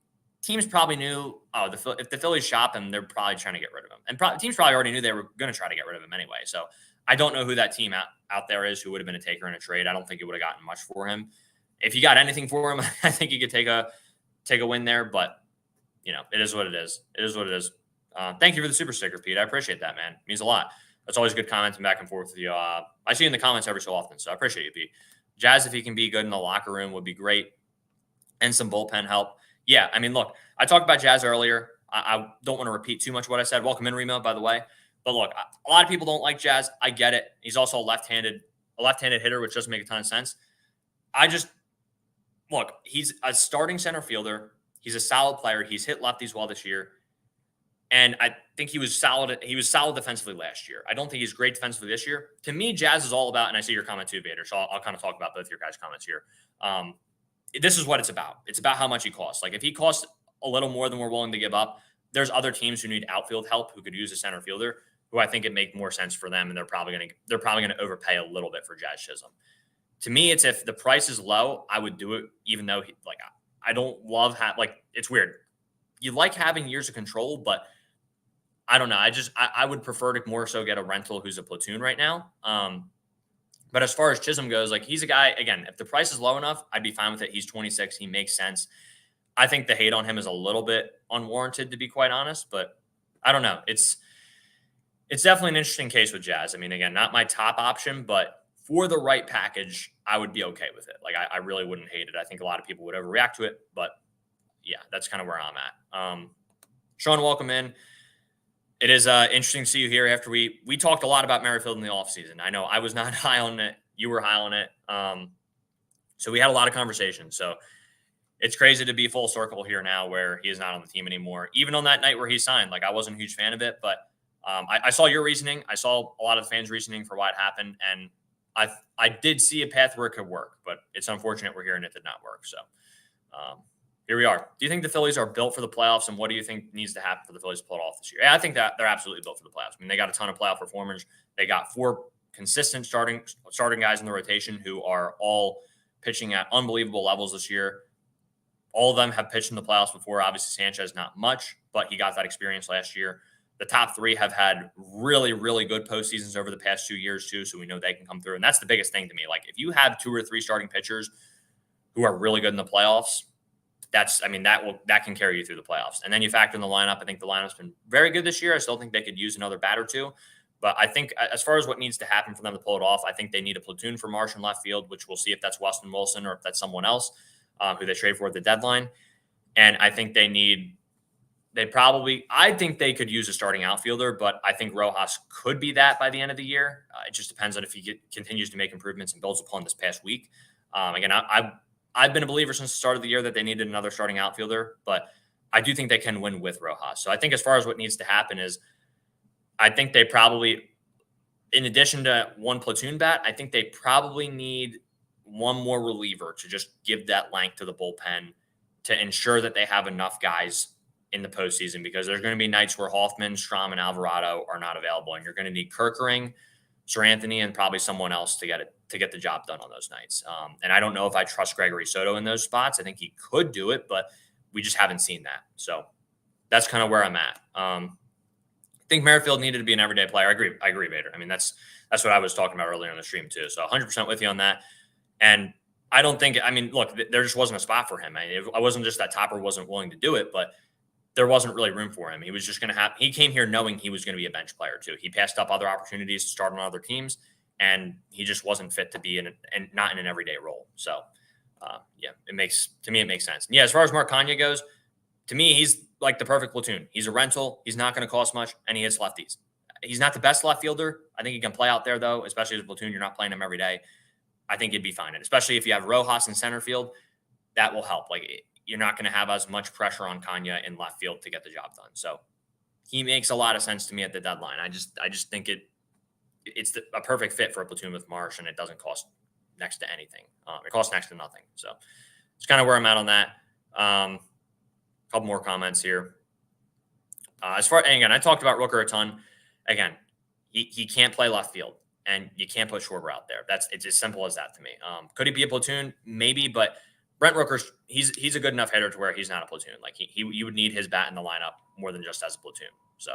teams probably knew. Oh, if the Phillies shop him, they're probably trying to get rid of him, and teams probably already knew they were going to try to get rid of him anyway. So I don't know who that team out there is who would have been a taker in a trade. I don't think it would have gotten much for him. If you got anything for him, I think you could take a win there. But it is what it is. It is what it is. Thank you for the super sticker, Pete. I appreciate that, man. It means a lot. That's always good commenting back and forth with you. I see you in the comments every so often, so I appreciate you, Pete. Jazz, if he can be good in the locker room, would be great. And some bullpen help. Yeah, I mean, look, I talked about Jazz earlier. I don't want to repeat too much what I said. Welcome in, Remo, by the way. But look, a lot of people don't like Jazz. I get it. He's also a left-handed hitter, which doesn't make a ton of sense. Look, he's a starting center fielder. He's a solid player. He's hit lefties well this year. And I think he was solid. He was solid defensively last year. I don't think he's great defensively this year. To me, Jazz is all about, and I see your comment too, Vader. So I'll kind of talk about both your guys' comments here. This is what it's about. It's about how much he costs. Like if he costs a little more than we're willing to give up, there's other teams who need outfield help who could use a center fielder who I think it make more sense for them, and they're probably going to overpay a little bit for Jazz Chisholm. To me, it's if the price is low, I would do it, even though I don't love it's weird. You like having years of control, but I don't know. I would prefer to more so get a rental who's a platoon right now. But as far as Chisholm goes, like he's a guy, again, if the price is low enough, I'd be fine with it. He's 26. He makes sense. I think the hate on him is a little bit unwarranted, to be quite honest, but I don't know. It's definitely an interesting case with Jazz. I mean, again, not my top option, but for the right package, I would be okay with it. Like I really wouldn't hate it. I think a lot of people would overreact to it, but yeah, that's kind of where I'm at. Sean, welcome in. It is interesting to see you here after we talked a lot about Merrifield in the offseason. I know I was not high on it. You were high on it. So we had a lot of conversations. So it's crazy to be full circle here now where he is not on the team anymore. Even on that night where he signed, like I wasn't a huge fan of it, but I saw your reasoning. I saw a lot of the fans' reasoning for why it happened. And I did see a path where it could work, but it's unfortunate we're hearing it did not work. So here we are. Do you think the Phillies are built for the playoffs, and what do you think needs to happen for the Phillies to pull it off this year? Yeah, I think that they're absolutely built for the playoffs. I mean, they got a ton of playoff performers. They got 4 consistent starting guys in the rotation who are all pitching at unbelievable levels this year. All of them have pitched in the playoffs before. Obviously, Sanchez not much, but he got that experience last year. The top 3 have had really, really good postseasons over the past 2 years too, so we know they can come through. And that's the biggest thing to me. Like if you have 2 or 3 starting pitchers who are really good in the playoffs, that can carry you through the playoffs. And then you factor in the lineup. I think the lineup's been very good this year. I still think they could use another bat or 2. But I think as far as what needs to happen for them to pull it off, I think they need a platoon for Marsh in left field, which we'll see if that's Weston Wilson or if that's someone else who they trade for at the deadline. And I think I think they could use a starting outfielder, but I think Rojas could be that by the end of the year. It just depends on if he continues to make improvements and builds upon this past week. Again, I've been a believer since the start of the year that they needed another starting outfielder, but I do think they can win with Rojas. So I think as far as what needs to happen is I think they probably, in addition to 1 platoon bat, I think they probably need 1 more reliever to just give that length to the bullpen to ensure that they have enough guys in the postseason, because there's going to be nights where Hoffman, Strom, and Alvarado are not available, and you're going to need Kerkering, Sir Anthony, and probably someone else to get the job done on those nights. And I don't know if I trust Gregory Soto in those spots. I think he could do it, but we just haven't seen that. So that's kind of where I'm at. I think Merrifield needed to be an everyday player. I agree, Vader. I mean, that's what I was talking about earlier on the stream too. So 100% with you on that. And I don't think, look, there just wasn't a spot for him. I wasn't just that Topper wasn't willing to do it, but there wasn't really room for him. He was just going to he came here knowing he was going to be a bench player too. He passed up other opportunities to start on other teams, and he just wasn't fit to be and not in an everyday role. So, it makes sense. And yeah, as far as Mark Kanya goes, to me, he's like the perfect platoon. He's a rental. He's not going to cost much, and he hits lefties. He's not the best left fielder. I think he can play out there though, especially as a platoon. You're not playing him every day. I think he'd be fine. And especially if you have Rojas in center field, that will help. Like you're not going to have as much pressure on Kanya in left field to get the job done. So he makes a lot of sense to me at the deadline. I just think it's a perfect fit for a platoon with Marsh, and it doesn't cost next to anything. It costs next to nothing. So it's kind of where I'm at on that. Couple more comments here. And again, I talked about Rooker a ton. Again, he can't play left field, and you can't put Schwarber out there. It's as simple as that to me. Could he be a platoon? Maybe, but Brent Rooker's he's a good enough hitter to where he's not a platoon. Like you would need his bat in the lineup more than just as a platoon. So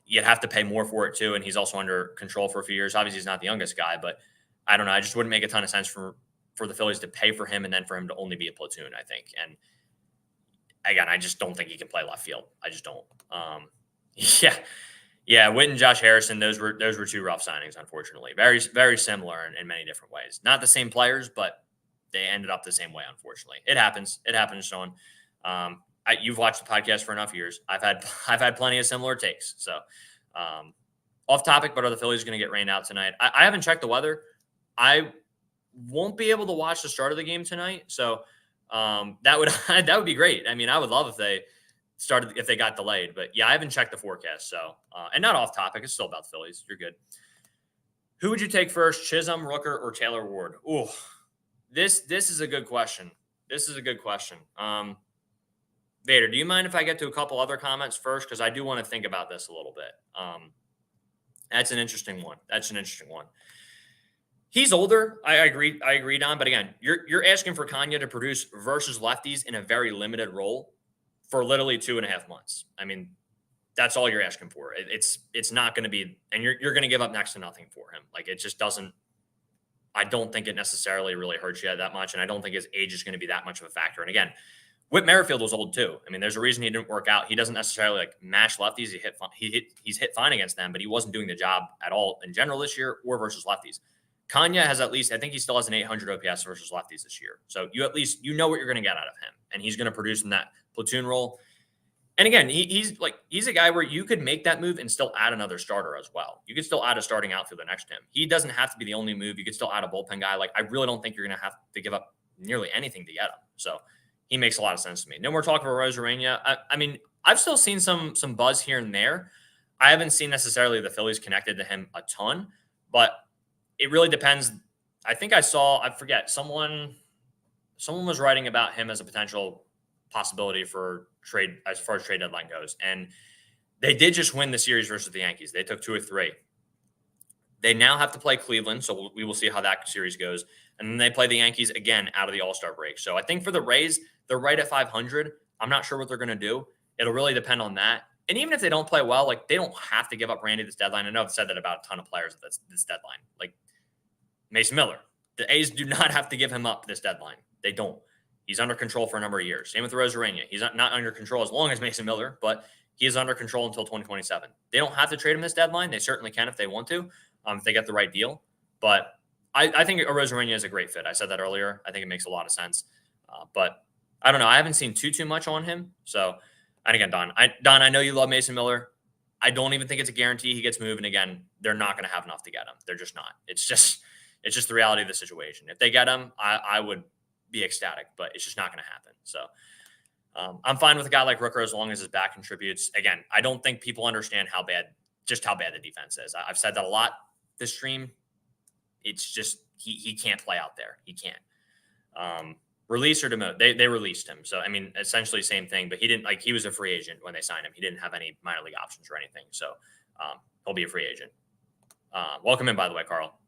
you'd have to pay more for it too, and he's also under control for a few years. Obviously, he's not the youngest guy, but I don't know. I just wouldn't make a ton of sense for the Phillies to pay for him and then for him to only be a platoon, I think. And again, I just don't think he can play left field. I just don't. Yeah. Whit and Josh Harrison, those were two rough signings, unfortunately. Very, very similar in many different ways. Not the same players, but they ended up the same way, unfortunately. It happens. It happens, Sean. You've watched the podcast for enough years. I've had plenty of similar takes. So off topic, but are the Phillies going to get rained out tonight? I haven't checked the weather. I won't be able to watch the start of the game tonight. So that would be great. I mean, I would love if they got delayed, but yeah, I haven't checked the forecast. So, and not off topic. It's still about the Phillies. You're good. Who would you take first, Chisholm, Rooker, or Taylor Ward? Ooh, this is a good question. Vader, do you mind if I get to a couple other comments first? Because I do want to think about this a little bit. That's an interesting one. He's older. I agree, Don. But again, you're asking for Kanye to produce versus lefties in a very limited role for literally 2.5 months. I mean, that's all you're asking for. It's not going to be, and you're going to give up next to nothing for him. Like, it just doesn't. I don't think it necessarily really hurts you that much, and I don't think his age is going to be that much of a factor. And again, Whit Merrifield was old too. I mean, there's a reason he didn't work out. He doesn't necessarily like mash lefties. He's hit fine against them, but he wasn't doing the job at all in general this year or versus lefties. Kanye has at least, I think he still has an 800 OPS versus lefties this year. So you at least, you know what you're going to get out of him, and he's going to produce in that platoon role. And again, he's a guy where you could make that move and still add another starter as well. You could still add a starting outfielder next to him. He doesn't have to be the only move. You could still add a bullpen guy. Like, I really don't think you're going to have to give up nearly anything to get him. So he makes a lot of sense to me. No more talk about Rosarena. I mean, I've still seen some buzz here and there. I haven't seen necessarily the Phillies connected to him a ton, but it really depends. I think I forget, someone was writing about him as a potential possibility for trade as far as trade deadline goes. And they did just win the series versus the Yankees. They took 2 or 3. They now have to play Cleveland, so we will see how that series goes. And then they play the Yankees again out of the All-Star break. So I think for the Rays, they're right at 500. I'm not sure what they're going to do. It'll really depend on that. And even if they don't play well, like, they don't have to give up Randy this deadline. I know I've said that about a ton of players at this deadline. Like Mason Miller, the A's do not have to give him up this deadline. They don't. He's under control for a number of years. Same with Rosarena. He's not under control as long as Mason Miller, but he is under control until 2027. They don't have to trade him this deadline. They certainly can if they want to, if they get the right deal. But I think Rosarena is a great fit. I said that earlier. I think it makes a lot of sense. But I don't know. I haven't seen too much on him. So, and again, Don, I know you love Mason Miller. I don't even think it's a guarantee he gets moved. And again, they're not going to have enough to get him. They're just not. It's just the reality of the situation. If they get him, I would be ecstatic, but it's just not going to happen. So I'm fine with a guy like Rooker as long as his back contributes. Again, I don't think people understand how bad the defense is. I've said that a lot this stream. It's just he can't play out there. He can't. Release or demote. They released him. So I mean, essentially same thing, but he was a free agent when they signed him. He didn't have any minor league options or anything. So he'll be a free agent. Welcome in, by the way, Carl.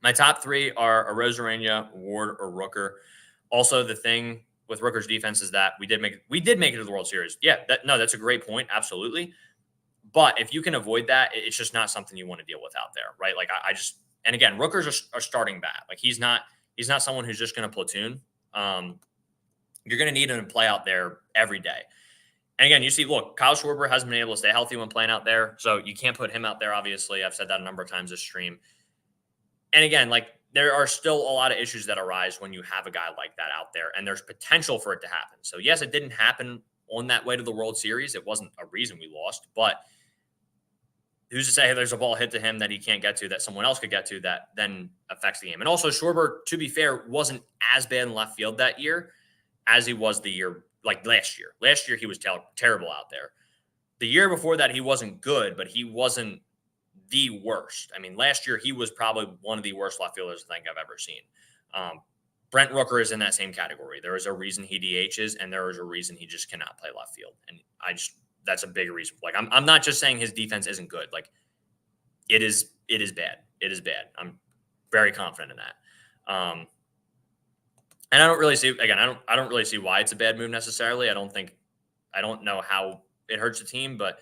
My top 3 are Rosarena, Ward, or Rooker. Also, the thing with Rooker's defense is that we did make it to the World Series. Yeah, that's a great point. Absolutely. But if you can avoid that, it's just not something you want to deal with out there, right? Like and again, Rooker's a starting bat. Like he's not someone who's just going to platoon. You're going to need him to play out there every day. And again, you see, look, Kyle Schwarber hasn't been able to stay healthy when playing out there. So you can't put him out there, obviously. I've said that a number of times this stream. And again, like, there are still a lot of issues that arise when you have a guy like that out there, and there's potential for it to happen. So yes, it didn't happen on that way to the World Series. It wasn't a reason we lost, but who's to say there's a ball hit to him that he can't get to, that someone else could get to, that then affects the game. And also, Schwarber, to be fair, wasn't as bad in left field that year as he was the year, like last year. Last year, he was terrible out there. The year before that, he wasn't good, but he wasn't the worst. I mean, last year, he was probably one of the worst left fielders I think I've ever seen. Brent Rooker is in that same category. There is a reason he DHs, and there is a reason he just cannot play left field. And that's a big reason. Like, I'm not just saying his defense isn't good. Like, it is bad. It is bad. I'm very confident in that. And I don't really see, again, I don't really see why it's a bad move necessarily. I don't know how it hurts the team, but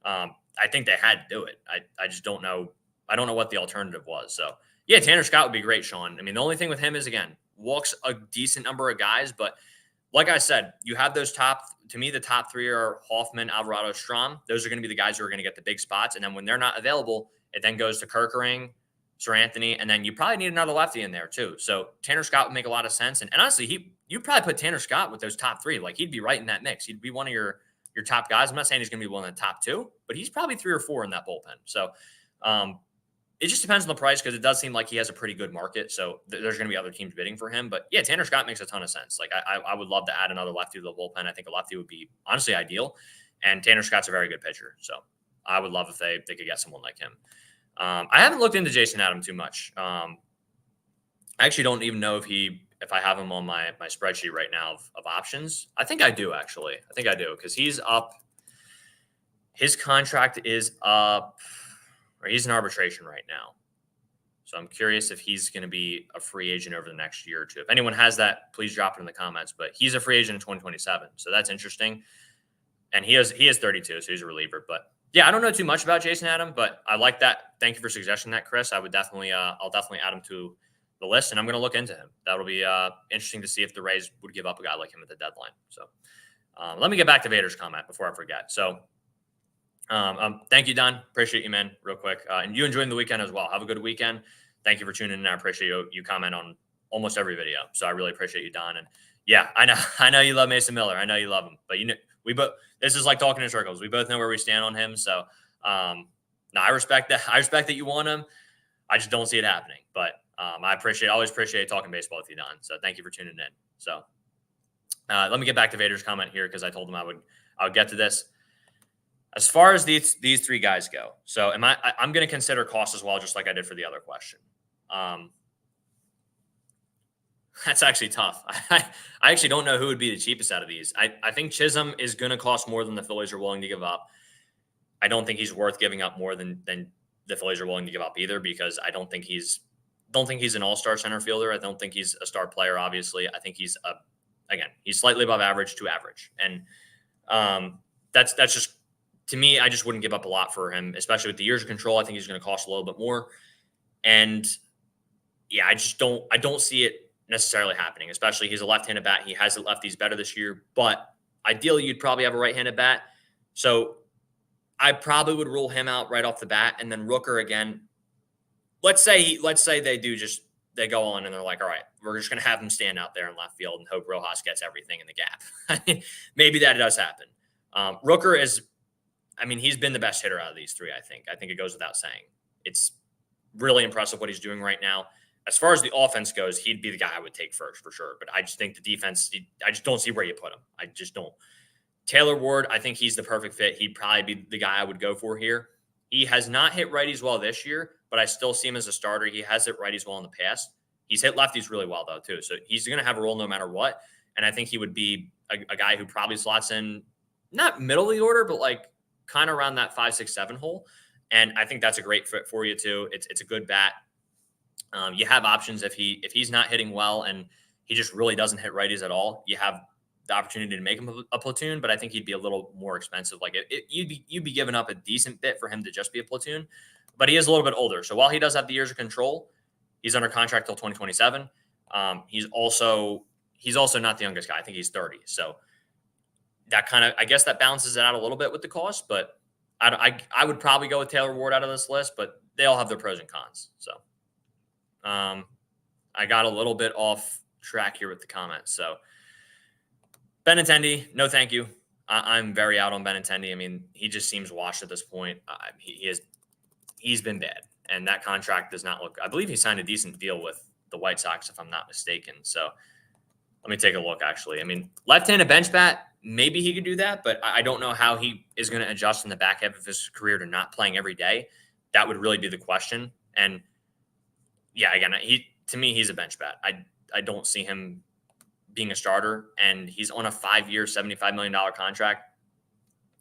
I think they had to do it. I just don't know. I don't know what the alternative was. So yeah, Tanner Scott would be great, Sean. I mean, the only thing with him is, again, walks a decent number of guys, but like I said, you have those to me, the top three are Hoffman, Alvarado, Strom. Those are going to be the guys who are going to get the big spots. And then when they're not available, it then goes to Kerkering, Sir Anthony, and then you probably need another lefty in there too. So Tanner Scott would make a lot of sense. And honestly, you probably put Tanner Scott with those top three. Like, he'd be right in that mix. He'd be one of your top guys. I'm not saying he's going to be one of the top two, but he's probably 3 or 4 in that bullpen. So it just depends on the price, because it does seem like he has a pretty good market. So there's going to be other teams bidding for him. But yeah, Tanner Scott makes a ton of sense. Like, I would love to add another lefty to the bullpen. I think a lefty would be honestly ideal. And Tanner Scott's a very good pitcher. So I would love if they could get someone like him. I haven't looked into Jason Adam too much. I actually don't even know if I have him on my spreadsheet right now of options. I think I do, actually. I think I do, because he's up. His contract is up, or he's in arbitration right now. So I'm curious if he's going to be a free agent over the next year or two. If anyone has that, please drop it in the comments. But he's a free agent in 2027, so that's interesting. And he is 32, so he's a reliever. But yeah, I don't know too much about Jason Adam, but I like that. Thank you for suggesting that, Chris. I would definitely, I'll definitely add him to the list, and I'm going to look into him. That'll be interesting to see if the Rays would give up a guy like him at the deadline. So let me get back to Vader's comment before I forget. So thank you, Don. Appreciate you, man, real quick. And you enjoying the weekend as well. Have a good weekend. Thank you for tuning in. I appreciate you comment on almost every video. So I really appreciate you, Don. And yeah, I know you love Mason Miller. I know you love him, but this is like talking in circles. We both know where we stand on him. So no, I respect that. I respect that you want him. I just don't see it happening. But I always appreciate talking baseball with you, Don. So thank you for tuning in. So let me get back to Vader's comment here, because I told him I would get to this. As far as these 3 guys go, so I'm going to consider cost as well, just like I did for the other question. That's actually tough. I actually don't know who would be the cheapest out of these. I think Chisholm is going to cost more than the Phillies are willing to give up. I don't think he's worth giving up more than the Phillies are willing to give up either, because I don't think he's an all-star center fielder. I don't think he's a star player, obviously. I think he's slightly above average to average. And that's just, to me, I just wouldn't give up a lot for him, especially with the years of control. I think he's going to cost a little bit more. And yeah, I don't see it necessarily happening, especially he's a left-handed bat. He has hit lefties better this year, but ideally you'd probably have a right-handed bat. So I probably would rule him out right off the bat. And then Rooker, again, let's say they go on and they're like, all right, we're just going to have him stand out there in left field and hope Rojas gets everything in the gap. Maybe that does happen. Rooker he's been the best hitter out of these 3, I think. I think it goes without saying. It's really impressive what he's doing right now. As far as the offense goes, he'd be the guy I would take first for sure. But I just think the defense, I just don't see where you put him. I just don't. Taylor Ward, I think he's the perfect fit. He'd probably be the guy I would go for here. He has not hit righties well this year, but I still see him as a starter. He has hit righties well in the past. He's hit lefties really well, though, too. So he's going to have a role no matter what. And I think he would be a guy who probably slots in, not middle of the order, but like kind of around that 5, 6, 7 hole. And I think that's a great fit for you, too. It's a good bat. You have options if he's not hitting well and he just really doesn't hit righties at all. You have the opportunity to make him a platoon, but I think he'd be a little more expensive. Like you'd be giving up a decent bit for him to just be a platoon, but he is a little bit older. So while he does have the years of control, he's under contract till 2027. He's also not the youngest guy. I think he's 30. So that kind of, I guess that balances it out a little bit with the cost, but I would probably go with Taylor Ward out of this list, but they all have their pros and cons. So I got a little bit off track here with the comments. So Benintendi, no thank you. I'm very out on Benintendi. I mean, he just seems washed at this point. He's been bad, and that contract does not look. I believe he signed a decent deal with the White Sox, if I'm not mistaken. So let me take a look. Actually, I mean, left-handed bench bat, maybe he could do that, but I don't know how he is going to adjust in the back half of his career to not playing every day. That would really be the question. And yeah, again, to me, he's a bench bat. I don't see him being a starter, and he's on a 5-year, $75 million contract.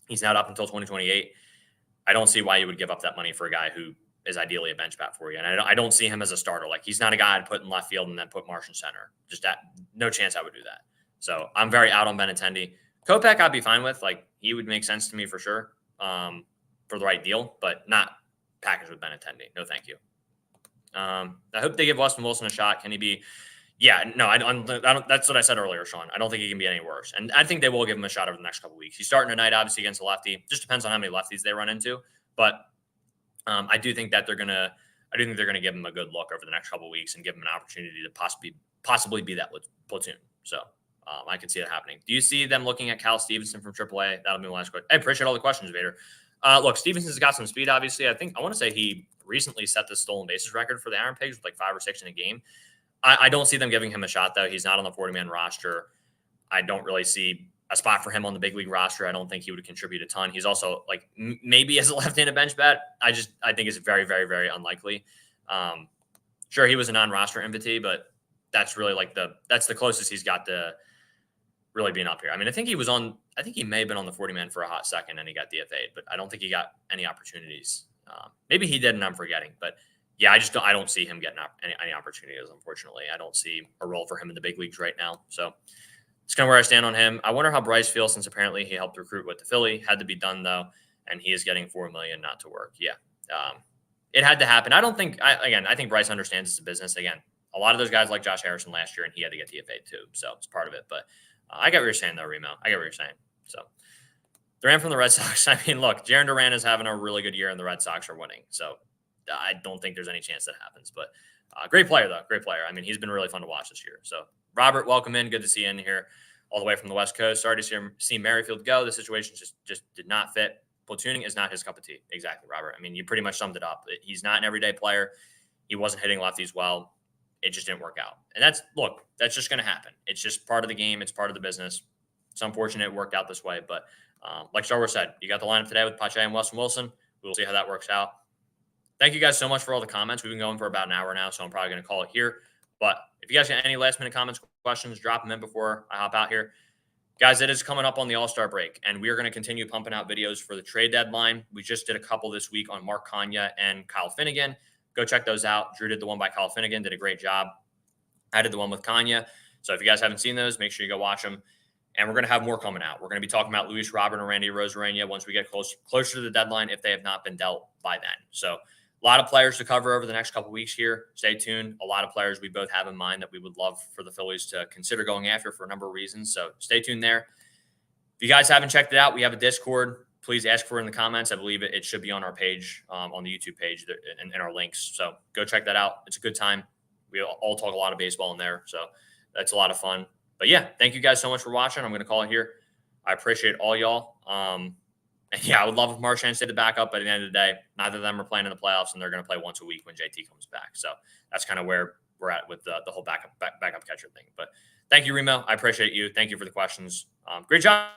He's not up until 2028. I don't see why you would give up that money for a guy who is ideally a bench bat for you. And I don't see him as a starter. Like, he's not a guy I'd put in left field and then put Marsh in center. Just that, no chance I would do that. So I'm very out on Benintendi. Kopech I'd be fine with. Like, he would make sense to me for sure, for the right deal, but not packaged with Benintendi. No, thank you. I hope they give Weston Wilson a shot. Can he be? Yeah, no, I don't. That's what I said earlier, Sean. I don't think he can be any worse, and I think they will give him a shot over the next couple of weeks. He's starting tonight, obviously against a lefty. Just depends on how many lefties they run into, but I do think that they're gonna. I do think they're gonna give him a good look over the next couple of weeks and give him an opportunity to possibly be that platoon. So I can see that happening. Do you see them looking at Cal Stevenson from AAA? That'll be my last question. I appreciate all the questions, Vader. Look, Stevenson's got some speed. Obviously, I want to say he recently set the stolen bases record for the Iron Pigs with like 5 or 6 in a game. I don't see them giving him a shot, though. He's not on the 40-man roster. I don't really see a spot for him on the big league roster. I don't think he would contribute a ton. He's also like maybe as a left-handed bench bat. I think it's very, very, very unlikely. Sure, he was a non-roster invitee, but that's really like that's the closest he's got to really being up here. I mean, I think he may have been on the 40-man for a hot second and he got DFA'd, but I don't think he got any opportunities. Maybe he did and I'm forgetting, but yeah, I don't see him getting any opportunities, unfortunately. I don't see a role for him in the big leagues right now. So it's kind of where I stand on him. I wonder how Bryce feels, since apparently he helped recruit with the Philly. Had to be done, though, and he is getting $4 million not to work. Yeah, it had to happen. I think Bryce understands it's a business. Again, a lot of those guys like Josh Harrison last year, and he had to get DFA'd too. So it's part of it. But I get what you're saying, though, Remo. I get what you're saying. So Duran from the Red Sox. I mean, look, Jarren Duran is having a really good year, and the Red Sox are winning. So I don't think there's any chance that happens. But great player, though. Great player. I mean, he's been really fun to watch this year. So Robert, welcome in. Good to see you in here all the way from the West Coast. Sorry to see Merrifield go. The situation just did not fit. Platooning is not his cup of tea. Exactly, Robert. I mean, you pretty much summed it up. He's not an everyday player. He wasn't hitting lefties well. It just didn't work out. And that's just going to happen. It's just part of the game. It's part of the business. It's unfortunate it worked out this way. But like Star Wars said, you got the lineup today with Pache and Weston Wilson. We'll see how that works out. Thank you guys so much for all the comments. We've been going for about an hour now, so I'm probably going to call it here. But if you guys got any last-minute comments, questions, drop them in before I hop out here. Guys, it is coming up on the All-Star break, and we are going to continue pumping out videos for the trade deadline. We just did a couple this week on Mark Kanya and Kyle Finnegan. Go check those out. Drew did the one by Kyle Finnegan, did a great job. I did the one with Kanya. So if you guys haven't seen those, make sure you go watch them. And we're going to have more coming out. We're going to be talking about Luis Robert and Randy Arozarena once we get closer to the deadline, if they have not been dealt by then. So a lot of players to cover over the next couple of weeks here. Stay tuned. A lot of players we both have in mind that we would love for the Phillies to consider going after for a number of reasons. So stay tuned there. If you guys haven't checked it out, we have a Discord. Please ask for it in the comments. I believe it should be on our page, on the YouTube page and our links. So go check that out. It's a good time. We all talk a lot of baseball in there. So that's a lot of fun. But yeah, thank you guys so much for watching. I'm going to call it here. I appreciate all y'all. And yeah, I would love if Marchand stayed the backup, but at the end of the day, neither of them are playing in the playoffs, and they're going to play once a week when JT comes back. So that's kind of where we're at with the whole backup catcher thing. But thank you, Remo. I appreciate you. Thank you for the questions. Great job.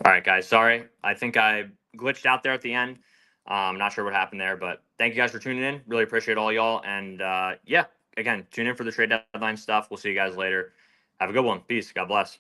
All right, guys. Sorry. I think I glitched out there at the end. Not sure what happened there, but thank you guys for tuning in. Really appreciate all y'all. And yeah, again, tune in for the trade deadline stuff. We'll see you guys later. Have a good one. Peace. God bless.